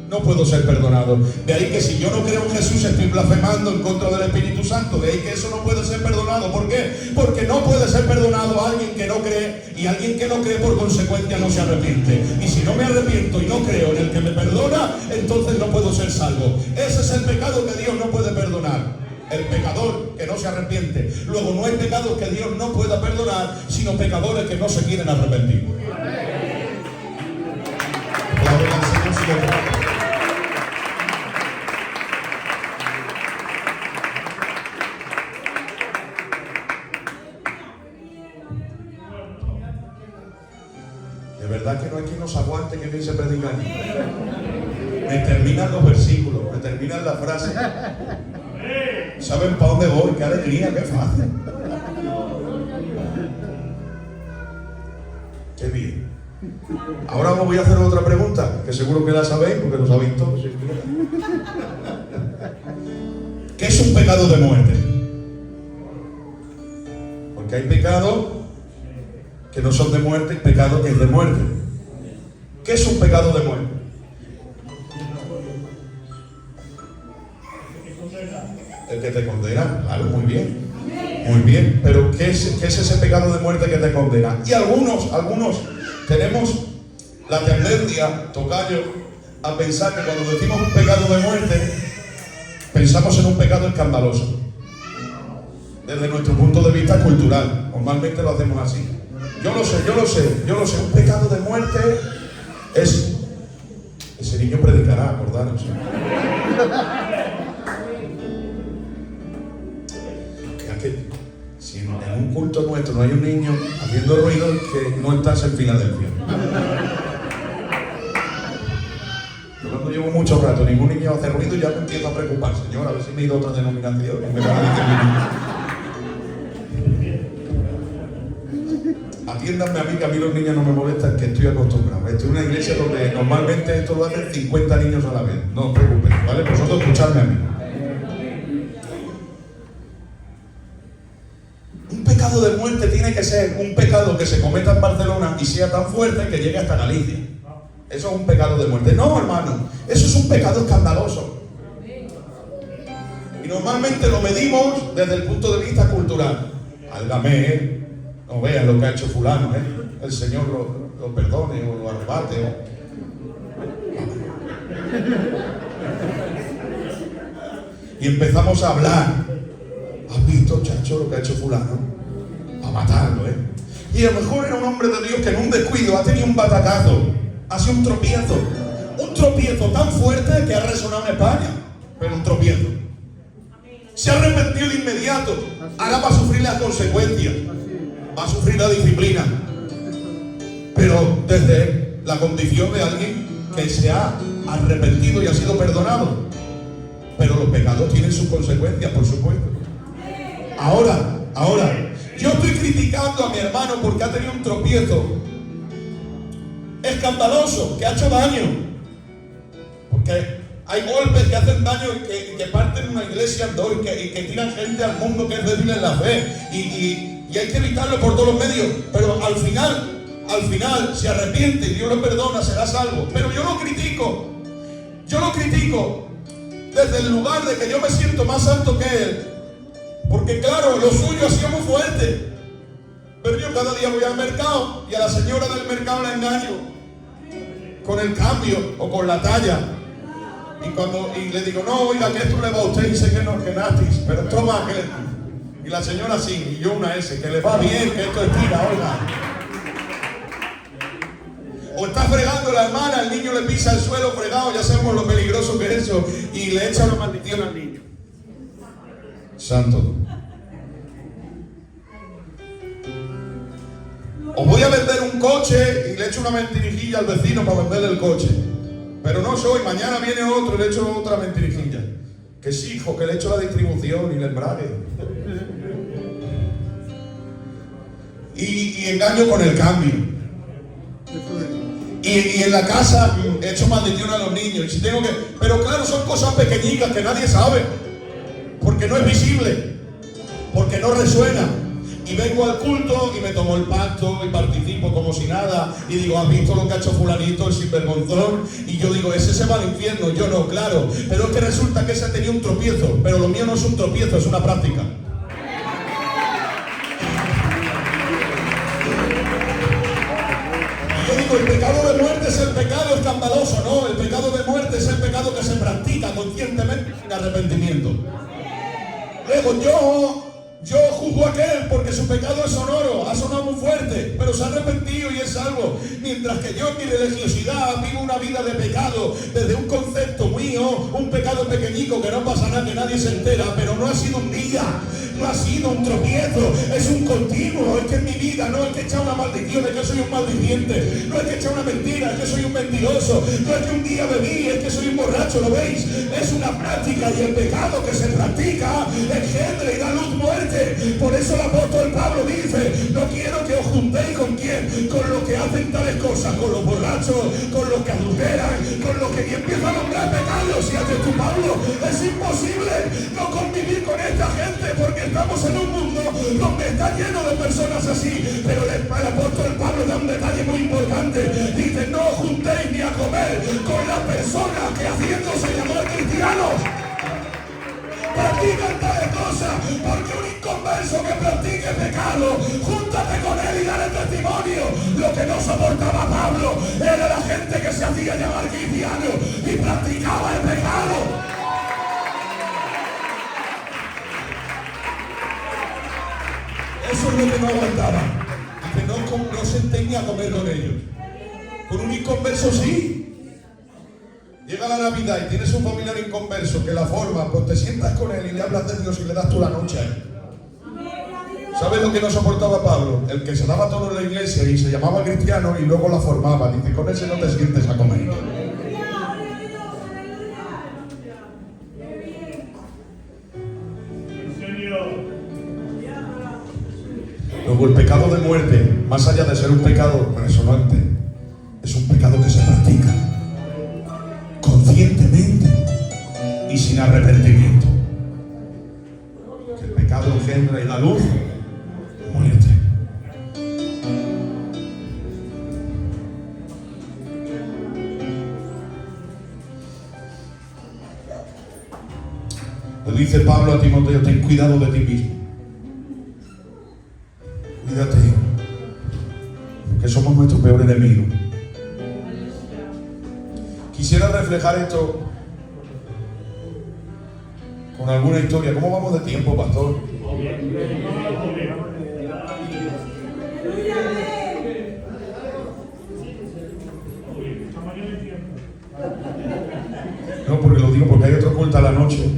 no puedo ser perdonado. De ahí que si yo no creo en Jesús, estoy blasfemando en contra del Espíritu Santo. De ahí que eso no puede ser perdonado. ¿Por qué? Porque no puede ser perdonado a alguien que no cree, y alguien que no cree por consecuencia no se arrepiente. Y si no me arrepiento y no creo en el que me perdona, entonces no puedo ser salvo. Ese es el pecado que Dios no puede perdonar. El pecador que no se arrepiente. Luego no hay pecados que Dios no pueda perdonar, sino pecadores que no se quieren arrepentir. De verdad que no hay quien nos aguante que piense predicar. Me terminan los versículos, me terminan las frases. ¿Saben para dónde voy? ¡Qué alegría, qué fácil! ¡Qué bien! Ahora os voy a hacer otra pregunta, que seguro que la sabéis, porque lo sabéis todos. ¿Qué es un pecado de muerte? Porque hay pecados que no son de muerte y pecado que es de muerte. ¿Qué es un pecado de muerte? El que te condena, claro, muy bien. Muy bien, pero ¿qué es ese pecado de muerte que te condena? Y algunos tenemos la tendencia, tocayo, a pensar que cuando decimos un pecado de muerte, pensamos en un pecado escandaloso. Desde nuestro punto de vista cultural, normalmente lo hacemos así. Yo lo sé, un pecado de muerte es... Ese niño predicará, acordaros. Si en un culto nuestro no hay un niño haciendo ruido, es que no estás en Filadelfia. Yo cuando llevo mucho rato, ningún niño hace ruido, ya me empiezo a preocupar. Señor, a ver si me he ido a otra denominación. Atiéndanme a mí, que a mí los niños no me molestan, que estoy acostumbrado. Estoy en una iglesia donde normalmente esto lo hacen 50 niños a la vez. No os preocupéis, ¿vale? Vosotros escuchadme a mí. Un pecado de muerte tiene que ser un pecado que se cometa en Barcelona y sea tan fuerte que llegue hasta Galicia. Eso es un pecado de muerte. No, hermano, eso es un pecado escandaloso. Y normalmente lo medimos desde el punto de vista cultural. Álgame, no vean lo que ha hecho fulano, el Señor lo perdone o lo arrebate. Y empezamos a hablar. ¿Has visto, chacho, lo que ha hecho fulano? A matarlo, Y a lo mejor era un hombre de Dios que en un descuido ha tenido un batacazo, ha sido un tropiezo tan fuerte que ha resonado en España, pero un tropiezo. Se ha arrepentido de inmediato, ahora va a sufrir las consecuencias, va a sufrir la disciplina, pero desde la condición de alguien que se ha arrepentido y ha sido perdonado. Pero los pecados tienen sus consecuencias, por supuesto. Ahora, yo estoy criticando a mi hermano porque ha tenido un tropiezo escandaloso, que ha hecho daño. Porque hay golpes que hacen daño y que parten una iglesia en dos y que tiran gente al mundo que es débil en la fe. Y hay que evitarlo por todos los medios. Pero al final, se arrepiente y Dios lo perdona, será salvo. Pero yo lo critico desde el lugar de que yo me siento más santo que él. Porque claro, lo suyo ha sido muy fuerte. Pero yo cada día voy al mercado y a la señora del mercado la engaño con el cambio o con la talla. Y le digo, no, oiga, que esto le va a usted, y dice que no, que natis, pero esto va, y la señora sí, y yo una S, que le va bien, que esto estira, oiga. O está fregando la hermana, el niño le pisa el suelo fregado, ya sabemos lo peligroso que es eso, y le echa una maldición al niño. Santo. Os voy a vender un coche y le echo una mentirijilla al vecino para venderle el coche. Pero no soy, mañana viene otro y le echo otra mentirijilla. Que sí, hijo, que le echo la distribución y el embrague. Y engaño con el cambio. Y en la casa he hecho maldición a los niños. Y si tengo que... Pero claro, son cosas pequeñitas que nadie sabe. Porque no es visible. porque no resuena. Y vengo al culto y me tomo el pacto y participo como si nada. Y digo, ¿has visto lo que ha hecho fulanito, el sinvergonzón? Y yo digo, ese se va al infierno. Yo no, claro. Pero es que resulta que ese tenía un tropiezo. Pero lo mío no es un tropiezo, es una práctica. Y yo digo, el pecado de muerte es el pecado escandaloso, ¿no? El pecado de muerte es el pecado que se practica conscientemente sin arrepentimiento. Luego yo juzgo a aquel porque su pecado es sonoro, ha sonado muy fuerte, pero se ha arrepentido y es salvo. Mientras que yo en mi religiosidad vivo una vida de pecado desde un concepto mío, un pecado pequeñico que no pasa nada, que nadie se entera, pero no ha sido un día, no ha sido un tropiezo, es un continuo. Es que en mi vida no es que echar una maldición, es que soy un maldiciente, no es que echar una mentira, es que soy un mentiroso, no es que un día bebí, es que soy un borracho, ¿lo veis? Es una práctica y el pecado que se practica engendra y da luz muerte. Por eso el apóstol Pablo dice, no quiero que os juntéis con quién, con los que hacen tales cosas, con los borrachos, con los que adulteran, con los que empiezan a nombrar pecados. Y haces tú, Pablo, es imposible no convivir con esta gente porque estamos en un mundo donde está lleno de personas así. Pero el apóstol Pablo da un detalle muy importante, dice, no os juntéis ni a comer con las personas que haciéndose llamar cristianos practican tales cosas, porque un inconverso que practique pecado, júntate con él y dale testimonio. Lo que no soportaba Pablo era la gente que se hacía llamar cristiano y practicaba el pecado. Eso es lo que no aguantaba, y que no se tenía a comer con ellos. Con un inconverso sí. Llega la Navidad y tienes un familiar inconverso que la forma, pues te sientas con él y le hablas de Dios y le das tú la noche a él. ¿Sabes lo que no soportaba Pablo? El que se daba todo en la iglesia y se llamaba cristiano y luego la formaba. Dice, con ese no te sientes a comer. Luego el pecado de muerte, más allá de ser un pecado resonante, es un pecado que se practica conscientemente y sin arrepentimiento. Que el pecado engendra y da luz, muerte. Le dice Pablo a Timoteo, ten cuidado de ti mismo. Cuídate, porque somos nuestro peor enemigo. Quisiera reflejar esto con alguna historia. ¿Cómo vamos de tiempo, pastor? No, porque lo digo porque hay otro culto a la noche.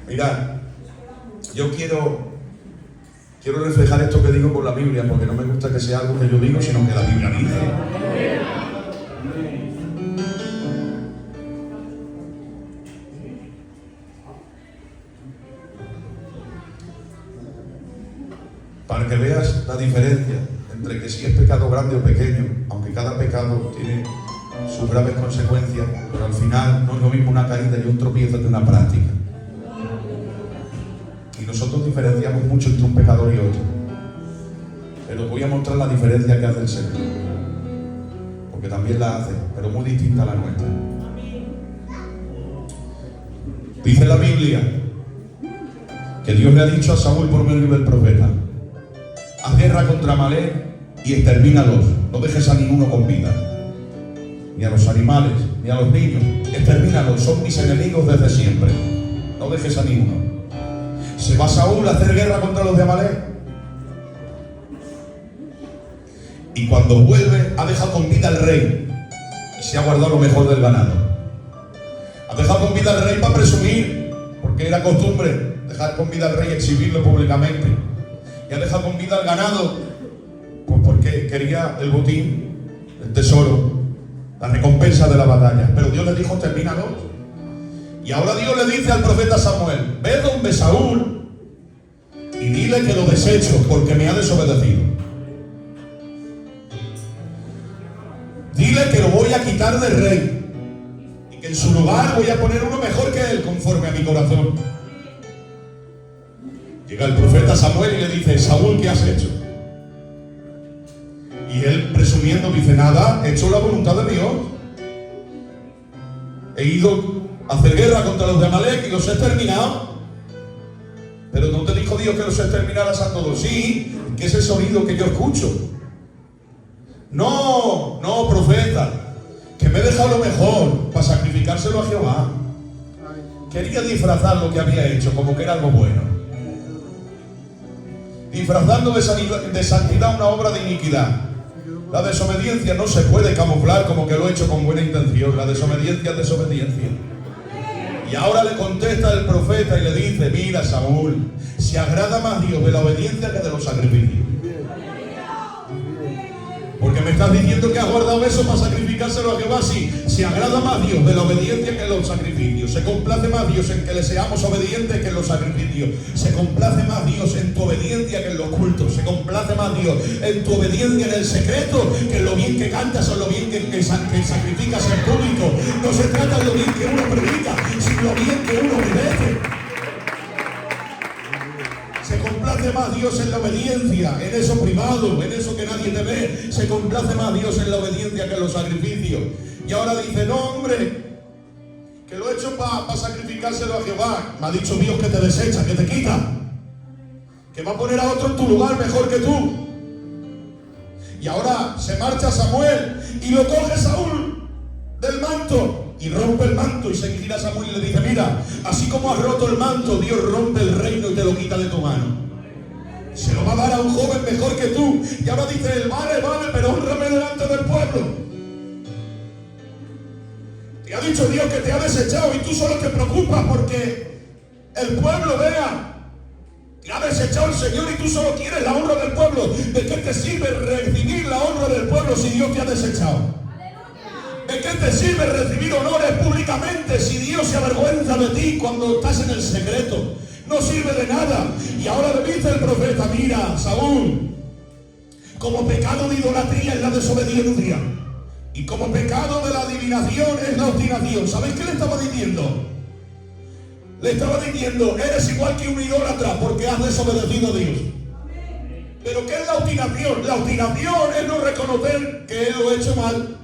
Mirad, yo quiero reflejar esto que digo con la Biblia, porque no me gusta que sea algo que yo digo, sino que la Biblia dice. Para que veas la diferencia entre que si es pecado grande o pequeño, aunque cada pecado tiene sus graves consecuencias, pero al final no es lo mismo una caída y un tropiezo que una práctica. Y nosotros diferenciamos mucho entre un pecador y otro. Pero voy a mostrar la diferencia que hace el Señor, porque también la hace, pero muy distinta a la nuestra. Dice la Biblia que Dios le ha dicho a Saúl por medio del profeta: haz guerra contra Amalek y extermínalos, no dejes a ninguno con vida, ni a los animales, ni a los niños, extermínalos, son mis enemigos desde siempre, no dejes a ninguno. Se va Saúl a hacer guerra contra los de Amalek, y cuando vuelve ha dejado con vida al rey y se ha guardado lo mejor del ganado. Ha dejado con vida al rey para presumir, porque era costumbre dejar con vida al rey y exhibirlo públicamente. Y ha dejado con vida al ganado, pues porque quería el botín, el tesoro, la recompensa de la batalla. Pero Dios le dijo: termínalo. Y ahora Dios le dice al profeta Samuel: ve donde Saúl y dile que lo desecho porque me ha desobedecido. Dile que lo voy a quitar del rey y que en su lugar voy a poner uno mejor que él, conforme a mi corazón. Llega el profeta Samuel y le dice: Saúl, ¿qué has hecho? Y él, presumiendo, dice: nada, he hecho la voluntad de Dios. He ido a hacer guerra contra los de Amalek y los he exterminado. Pero no te dijo Dios que los exterminaras a todos. Sí, que es ese sonido que yo escucho. No, profeta, que me he dejado lo mejor para sacrificárselo a Jehová. Quería disfrazar lo que había hecho como que era algo bueno, disfrazando de santidad una obra de iniquidad. La desobediencia no se puede camuflar como que lo he hecho con buena intención. La desobediencia es desobediencia. Y ahora le contesta el profeta y le dice: mira, Saúl, se agrada más Dios de la obediencia que de los sacrificios. Porque me estás diciendo que has guardado eso para sacrificárselo a Jehová. Sí, se agrada más Dios de la obediencia que en los sacrificios. Se complace más Dios en que le seamos obedientes que en los sacrificios. Se complace más Dios en tu obediencia que en los cultos. Se complace más Dios en tu obediencia en el secreto que en lo bien que cantas o lo bien que sacrificas en público. No se trata de lo bien que uno predica, sino lo bien que uno obedece. Se complace más Dios en la obediencia, en eso privado, en eso que nadie te ve. Se complace más Dios en la obediencia que en los sacrificios. Y ahora dice: no, hombre, que lo he hecho para sacrificárselo a Jehová. Me ha dicho Dios que te desecha, que te quita, que va a poner a otro en tu lugar mejor que tú. Y ahora se marcha Samuel y lo coge Saúl del manto y rompe el manto, y se gira a Samuel y le dice: mira, así como has roto el manto, Dios rompe el reino y te lo quita de tu mano. Se lo va a dar a un joven mejor que tú. Y ahora dice él: vale, pero honrame delante del pueblo. Te ha dicho Dios que te ha desechado y tú solo te preocupas porque el pueblo vea. Te ha desechado el Señor y tú solo quieres la honra del pueblo. ¿De qué te sirve recibir la honra del pueblo si Dios te ha desechado? ¿De qué te sirve recibir honores públicamente si Dios se avergüenza de ti cuando estás en el secreto? No sirve de nada. Y ahora le dice el profeta: mira, Saúl, como pecado de idolatría es la desobediencia, y como pecado de la adivinación es la obstinación. ¿Sabéis qué le estaba diciendo? Le estaba diciendo: eres igual que un idólatra porque has desobedecido a Dios. ¿Pero qué es la obstinación? La obstinación es no reconocer que él lo ha hecho mal.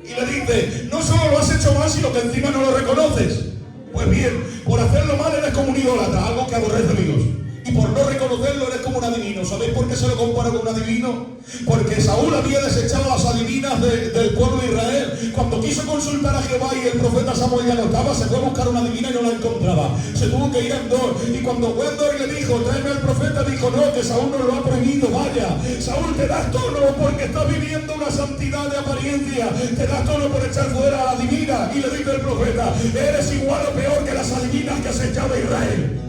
Y le dice: no solo lo has hecho mal, sino que encima no lo reconoces. Pues bien, por hacerlo mal eres como un idólatra, algo que aborrece a Dios. Y por no reconocerlo eres como un adivino. ¿Sabéis por qué se lo compara con un adivino? Porque Saúl había desechado a las adivinas del pueblo de Israel. Cuando quiso consultar a Jehová y el profeta Samuel ya no estaba, se fue a buscar una adivina y no la encontraba. Se tuvo que ir a Endor. Y cuando fue a Endor y le dijo: tráeme al profeta, dijo: no, que Saúl no lo ha prohibido, vaya. Saúl, te das tono porque estás viviendo una santidad de apariencia. Te das tono por echar fuera a la adivina. Y le dice el profeta: eres igual o peor que las adivinas que has echado a Israel.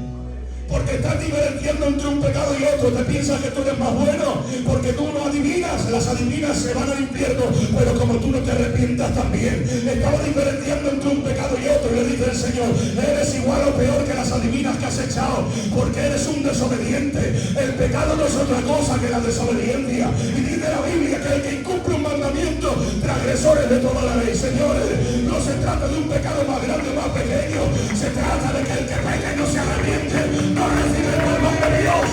Porque estás diferenciando entre un pecado y otro. Te piensas que tú eres más bueno porque tú no adivinas. Las adivinas se van al infierno, pero como tú no te arrepientas también. Estaba diferenciando entre un pecado y otro. Y le dice el Señor: eres igual o peor que las adivinas que has echado, porque eres un desobediente. El pecado no es otra cosa que la desobediencia. Y dice la Biblia que el que incumple un mandamiento, transgresores de toda la ley. Señores, no se trata de un pecado más grande o más pequeño. Se trata de que el que peca y no se arrepiente no recibe el perdón de Dios.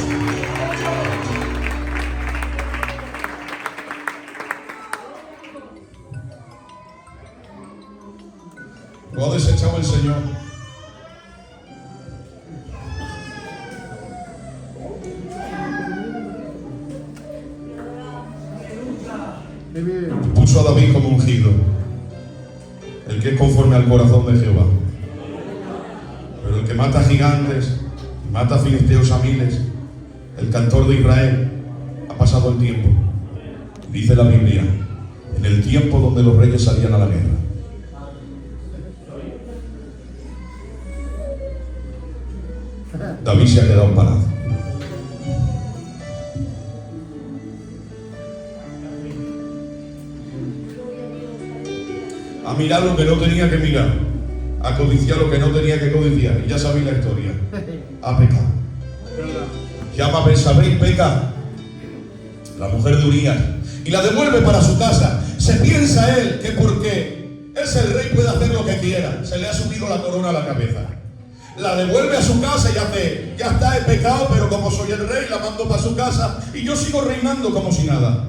Lo ha desechado el Señor. Puso a David como ungido, el que es conforme al corazón de Jehová. Pero el que mata gigantes, mata filisteos a miles, el cantor de Israel, ha pasado el tiempo. Dice la Biblia: en el tiempo donde los reyes salían a la guerra. David se ha quedado parado. A mirar lo que no tenía que mirar, a codiciar lo que no tenía que codiciar. Y ya sabéis la historia. Ha pecado. Llama a Betsabé y peca, la mujer de Urías, y la devuelve para su casa. Se piensa él que porque es el rey puede hacer lo que quiera. Se le ha subido la corona a la cabeza. La devuelve a su casa y hace, ya está, he pecado, pero como soy el rey, la mando para su casa y yo sigo reinando como si nada.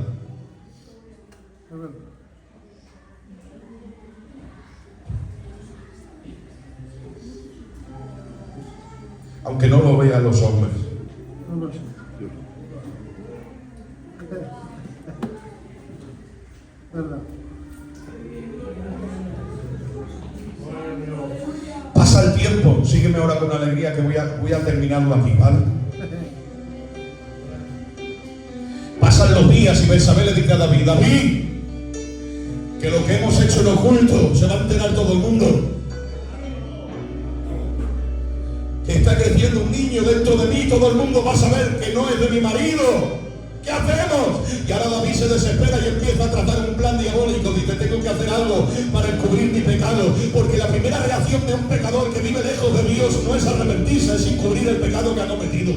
Aunque no lo vean los hombres. Pasa el tiempo, sígueme ahora con alegría que voy a terminarlo aquí, ¿vale? Pasan los días y Betsabé le dice a David, David, que lo que hemos hecho en oculto se va a enterar todo el mundo. Que está creciendo un niño dentro de mí, todo el mundo va a saber que no es de mi marido. ¿Qué hacemos? Y ahora David se desespera y empieza a trazar un plan diabólico. Dice, tengo que hacer algo para encubrir mi pecado. Porque la primera reacción de un pecador que vive lejos de Dios no es arrepentirse, es encubrir el pecado que ha cometido.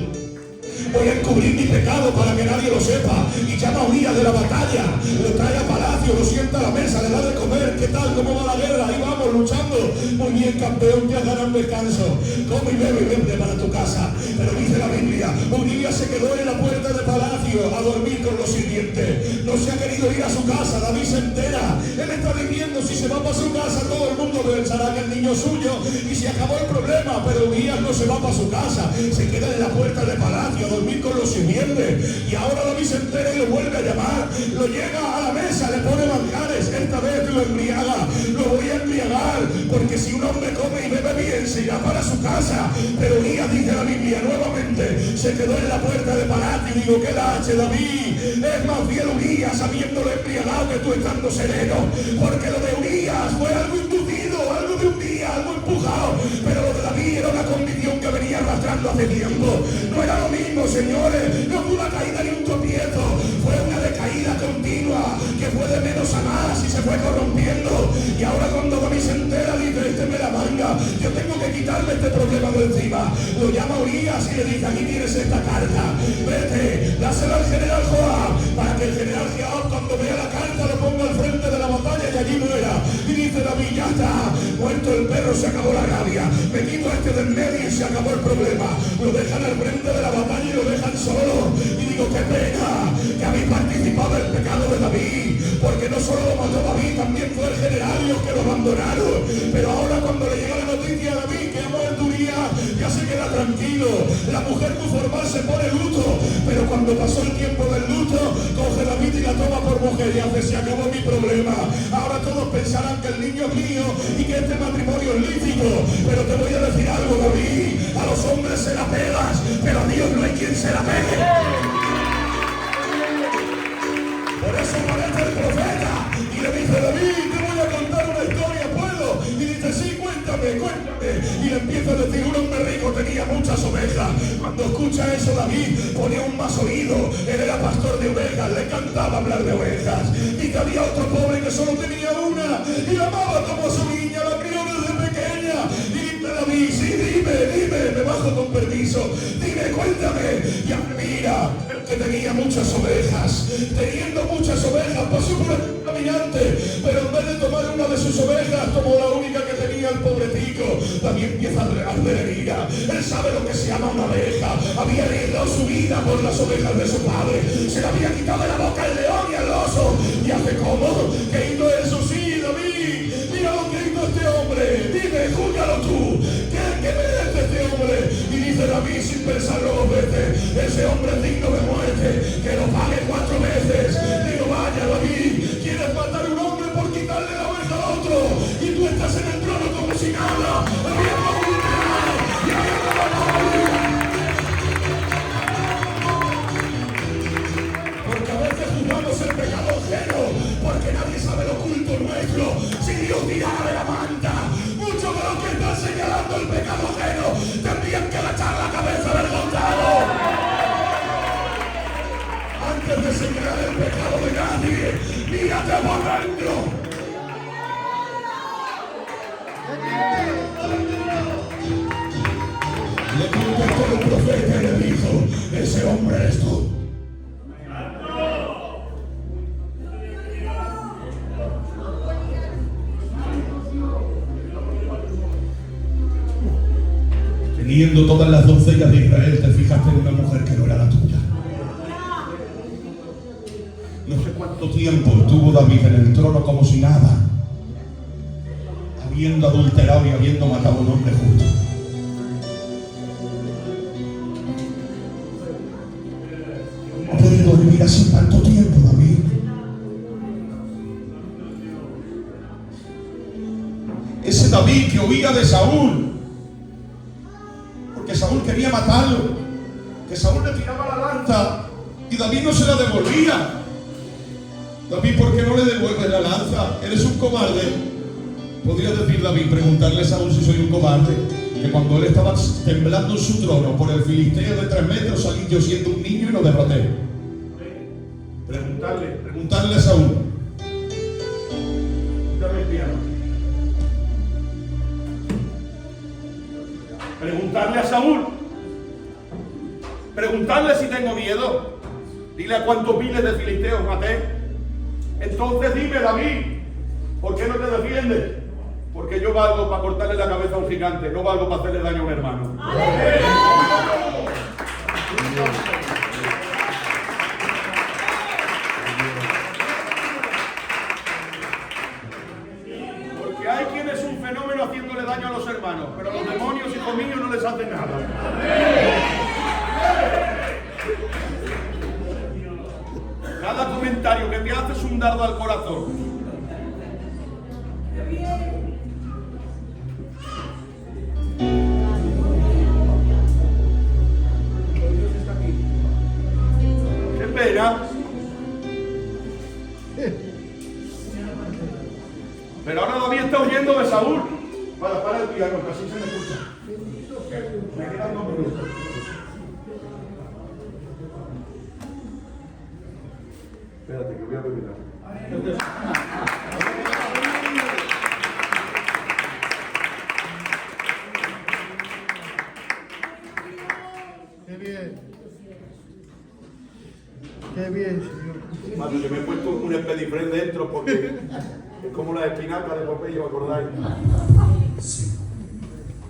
Voy a encubrir mi pecado para que nadie lo sepa. Y llama a Urías de la batalla, lo trae a palacio, lo sienta a la mesa, le da de comer. ¿Qué tal? ¿Cómo va la guerra? Ahí vamos, luchando. Muy bien, campeón, ya ganan descanso. Come y bebe y vente para tu casa. Pero dice la Biblia, Urías se quedó en la puerta de palacio a dormir con los sirvientes. No se ha querido ir a su casa. David se entera. Él está diciendo, si se va para su casa, todo el mundo pensará que el niño es suyo y se acabó el problema. Pero Urías no se va para su casa, se queda en la puerta de palacio a dormir con los sirvientes. Y ahora David se entera y lo vuelve a llamar. Lo llega a la mesa, le pone manjares. Esta vez lo embriaga. Lo voy a embriagar, porque si un hombre come y bebe bien, se irá para su casa. Pero Urías, dice la Biblia, nuevamente se quedó en la puerta de palacio. Y digo, ¿qué lache, David? Es más fiel Urías habiéndolo embriagado que tú estando sereno. Porque lo de Urías fue algo inducido, algo de un día, algo empujado. Pero lo de David era una condición que venía arrastrando hace tiempo. No era lo mismo, señores. No fue una caída ni un tropiezo. Fue una decaída continua que fue de menos a más y se fue corrompiendo. Y ahora cuando David se entera, dice, este me la manga. Yo tengo que quitarme este problema de encima. Lo llama Urías y le dice, aquí tienes esta carta. Vete, dásela al general Joab, para que el general Joab cuando vea la carta lo ponga al frente de la batalla y allí muera. Y dice David, ya está, muerto el perro, se acabó la rabia. Me quito a este del medio y se acabó el problema. Lo dejan al frente de la batalla y lo dejan solo. Y digo, qué pena que habéis participado del pecado de David, porque no solo lo mató David, también fue el general y los que lo abandonaron. Pero ahora cuando le llega la noticia a David que ha muerto Urías, ya se queda tranquilo. La mujer muy formal se pone luto, pero cuando pasó el tiempo del luto, coge David y la toma por mujer y hace, se acabó mi problema. Ahora todos pensarán que el niño es mío y que este matrimonio es lícito. Pero te voy a decir algo, David, a los hombres se la pegas, pero a Dios no hay quien se la pegue. Por eso aparece el profeta y le dice, David, te voy a contar una historia, ¿puedo? Y dice, sí, cuéntame. Y le empieza a decir, un hombre rico tenía muchas ovejas. Cuando escucha eso, David ponía un más oído. Él era pastor de ovejas, le encantaba hablar de ovejas. Y que había otro pobre que solo tenía una y la amaba como a su niña, la crió desde pequeña. Y dice David, sí, dime, me bajo con permiso. Dime, cuéntame. Y mira, el que tenía muchas ovejas, teniendo muchas ovejas, pasó por el caminante, pero en vez de tomar una de sus ovejas, tomó la única que tenía el pobretico. David empieza a arder herida. Él sabe lo que se llama una oveja. Había arriesgado su vida por las ovejas de su padre. Se le había quitado de la boca el león y el oso. ¿Y hace cómo? ¿Qué hizo eso? Sí, David. Mira lo que hizo este hombre. Dime, júzgalo tú. ¿Qué merece este hombre? Y dice David sin pensarlo dos veces, ese hombre es digno de muerte, que lo pague 4 veces. Digo, vaya David, quieres matar a un hombre por quitarle la oveja a otro, y tú estás en el trono como si nada. Porque a veces juzgamos el pecado ajeno, porque nadie sabe lo oculto nuestro. Si Dios tirara de la manta, muchos de los que están señalando el pecado ajeno tendrían que agachar la cabeza avergonzado. Antes de señalar el pecado de nadie, mírate por dentro. Le contestó el profeta y le dijo, ese hombre eres tú. teniendo todas las doncellas de Israel, te fijaste en una mujer que no era la tuya. No sé cuánto tiempo estuvo David en el trono como si nada, habiendo adulterado y habiendo matado a un hombre justo. No ha podido vivir así tanto tiempo, David. Ese David que huía de Saúl, porque Saúl quería matarlo, que Saúl le tiraba la lanza y David no se la devolvía. David, ¿por qué no le devuelves la lanza? Eres un cobarde. Podría decir David, preguntarle a Saúl si soy un cobarde, que cuando él estaba temblando en su trono por el filisteo de 3 metros, salí yo siendo un niño y lo derroté. Preguntarle a Saúl. Dame el piano. Preguntarle a Saúl. Preguntarle si tengo miedo. Dile a cuántos miles de filisteos maté. Entonces dime, David, ¿por qué no te defiendes? Porque yo valgo para cortarle la cabeza a un gigante, no valgo para hacerle daño a un hermano. Porque hay quien es un fenómeno haciéndole daño a los hermanos, pero los demonios, hijos míos, no les hacen nada. Cada comentario que te hace es un dardo al corazón. Qué pena. Pero ahora David está huyendo de Saúl. Para el piano, que así se me escucha. Me quedan 2 minutos. Espérate, que voy a beber. Qué bien. Qué bien, Señor. Mano, yo me he puesto un espedifrén dentro porque es como la espinaca de Popeye, ¿os acordáis? Sí.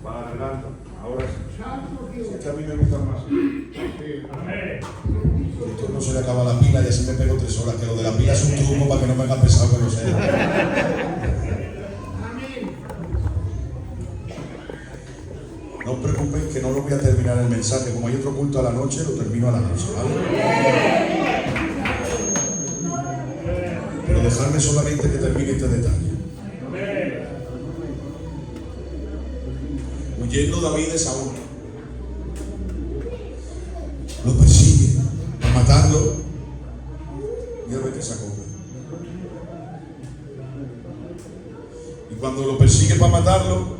Para la garganta. Ahora sí. Es que a mí me gusta más. Esto no se le acaba la pila y así me pego 3 horas. Que lo de la pila es un truco para que no me haga pesado que no sea. No os preocupéis que no lo voy a terminar el mensaje. Como hay otro culto a la noche, lo termino a la noche, ¿vale? Pero dejadme solamente que termine este detalle. Huyendo David de Saúl, lo persigue a matarlo y a ver qué sacó. Y cuando lo persigue para matarlo,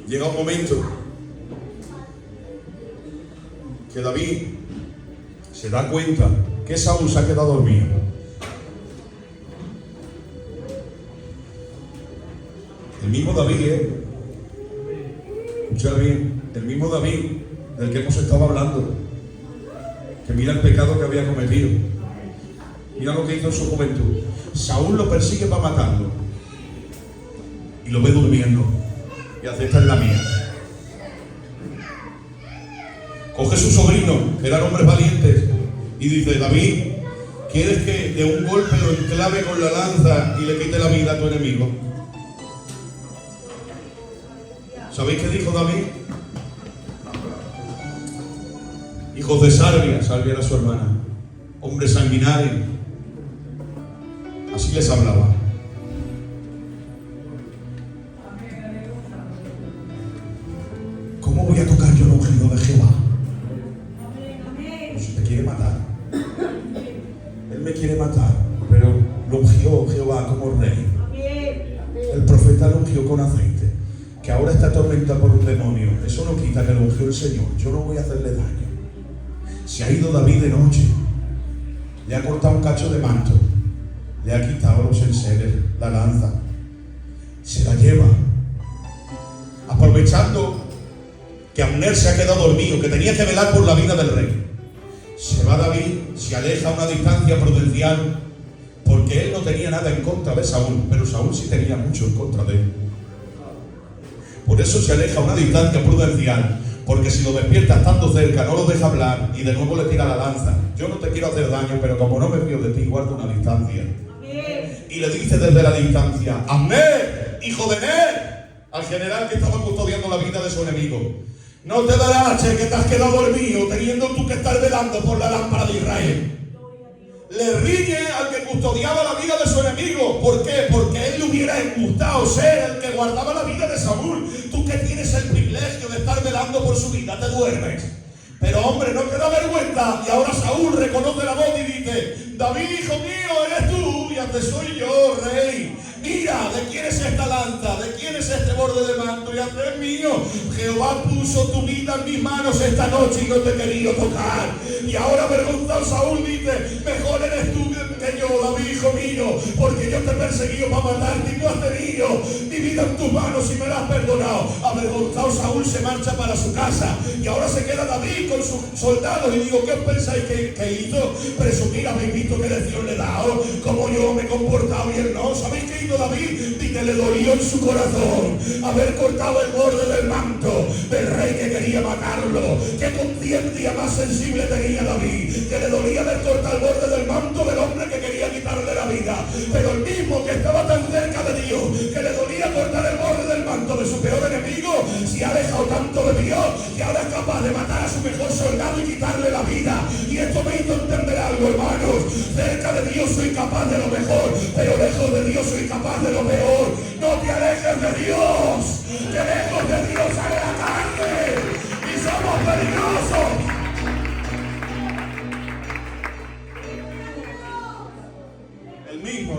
llega un momento que David se da cuenta que Saúl se ha quedado dormido. El mismo David, escucha bien, el mismo David del que hemos estado hablando, que mira el pecado que había cometido, mira lo que hizo en su juventud. Saúl lo persigue para matarlo y lo ve durmiendo y hace: esta es la mía. Coge su sobrino, que eran hombres valientes, y dice: David, ¿quieres que de un golpe lo enclave con la lanza y le quite la vida a tu enemigo? ¿Sabéis qué dijo David? Hijos de Sarbia, Sarbia era su hermana, hombre sanguinario. Así les hablaba. ¿Cómo voy a tocar yo el ungido de Jehová? Pues me quiere matar. Él me quiere matar, pero lo ungió Jehová como rey. El profeta lo ungió con aceite. Que ahora está atormentada por un demonio, eso no quita que lo ungió el Señor. Yo no voy a hacerle daño. Se ha ido David de noche, le ha cortado un cacho de manto, le ha quitado los enseres, la lanza, se la lleva, aprovechando que Abner se ha quedado dormido, que tenía que velar por la vida del rey. Se va David, se aleja a una distancia prudencial, porque él no tenía nada en contra de Saúl, pero Saúl sí tenía mucho en contra de él. Por eso se aleja a una distancia prudencial, porque si lo despierta estando cerca, no lo deja hablar y de nuevo le tira la lanza. Yo no te quiero hacer daño, pero como no me fío de ti, guardo una distancia. Y le dice desde la distancia: Abner, hijo de Ner, al general que estaba custodiando la vida de su enemigo: no te darás, que te has quedado dormido, teniendo tú que estar velando por la lámpara de Israel. Le riñe al que custodiaba la vida de su enemigo. ¿Por qué? Porque a él le hubiera gustado ser el que guardaba la vida de Saúl. Tú que tienes el privilegio de estar velando por su vida, te duermes. Pero hombre, no te da vergüenza. Y ahora Saúl reconoce la voz y dice: David, hijo mío, eres tú, y antes soy yo, rey. Mira, ¿de quién es esta lanza? ¿De quién es este borde de manto? Y antes es mío. Jehová puso tu vida en mis manos esta noche y no te he querido tocar. Y ahora avergonzado Saúl dice: mejor eres tú que yo, David, hijo mío, porque yo te he perseguido para matarte y tú has tenido mi vida en tus manos y me la has perdonado. Avergonzado Saúl se marcha para su casa y ahora se queda David con sus soldados. Y digo: ¿qué os pensáis que hizo? Presumir, habéis visto qué lección le he dado, cómo yo me he comportado y él no. ¿Sabéis qué hizo David? Y que le dolió en su corazón haber cortado el borde del manto del rey que quería matarlo. Qué conciencia más sensible tenía David, que le dolía haber cortado el borde del manto del hombre que quería quitarle la vida. Pero el mismo que estaba tan cerca de Dios, que le dolía cortar el borde del manto de su peor enemigo, se ha alejado tanto de Dios que ahora es capaz de matar a su mejor soldado y quitarle la vida. Y esto me hizo entender algo, hermanos: cerca de Dios soy capaz de lo mejor, pero lejos de Dios soy capaz de lo peor. No te alejes de Dios, que lejos de Dios sale la carne y somos peligrosos. El mismo,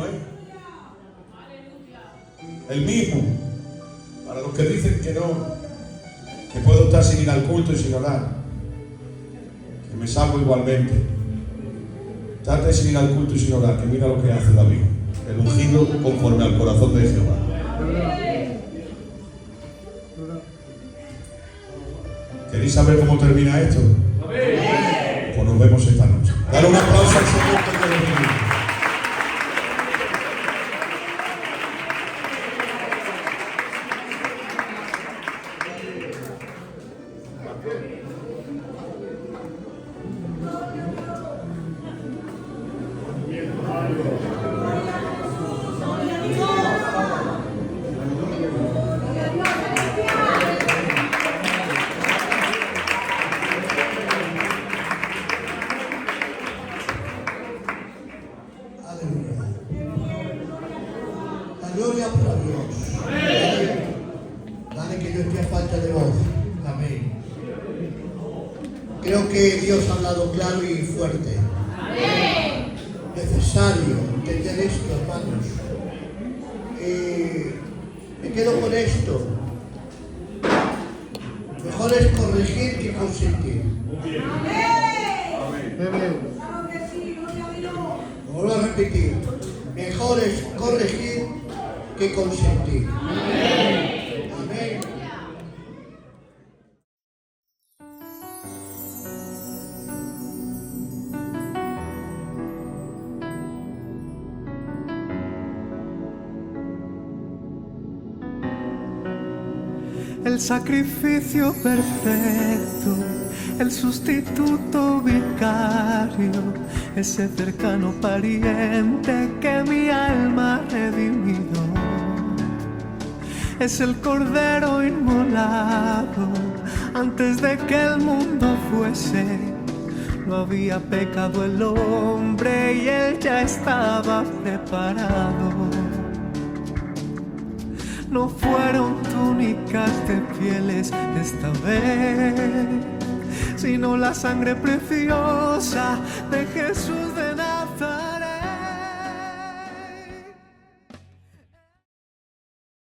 el mismo. Para los que dicen que no, que puedo estar sin ir al culto y sin orar, que me salvo igualmente. Trate sin ir al culto y sin orar, que mira lo que hace David, el ungido conforme al corazón de Jehová. ¿Queréis saber cómo termina esto? Pues nos vemos esta noche. Dale un aplauso al Señor que te bendiga. Gloria para Dios. Dale, que yo estoy a falta de voz. Amén. Creo que Dios ha hablado claro y fuerte. Necesario entender esto, hermanos. Me quedo con esto. Mejor es corregir que consentir. Vuelvo a repetir. Mejor es corregir que consentir. Amén. Amén. El sacrificio perfecto, el sustituto vicario, ese cercano pariente que mi alma ha redimido. Es el cordero inmolado antes de que el mundo fuese. No había pecado el hombre y él ya estaba preparado. No fueron túnicas de pieles esta vez, sino la sangre preciosa de Jesús de Nazaret.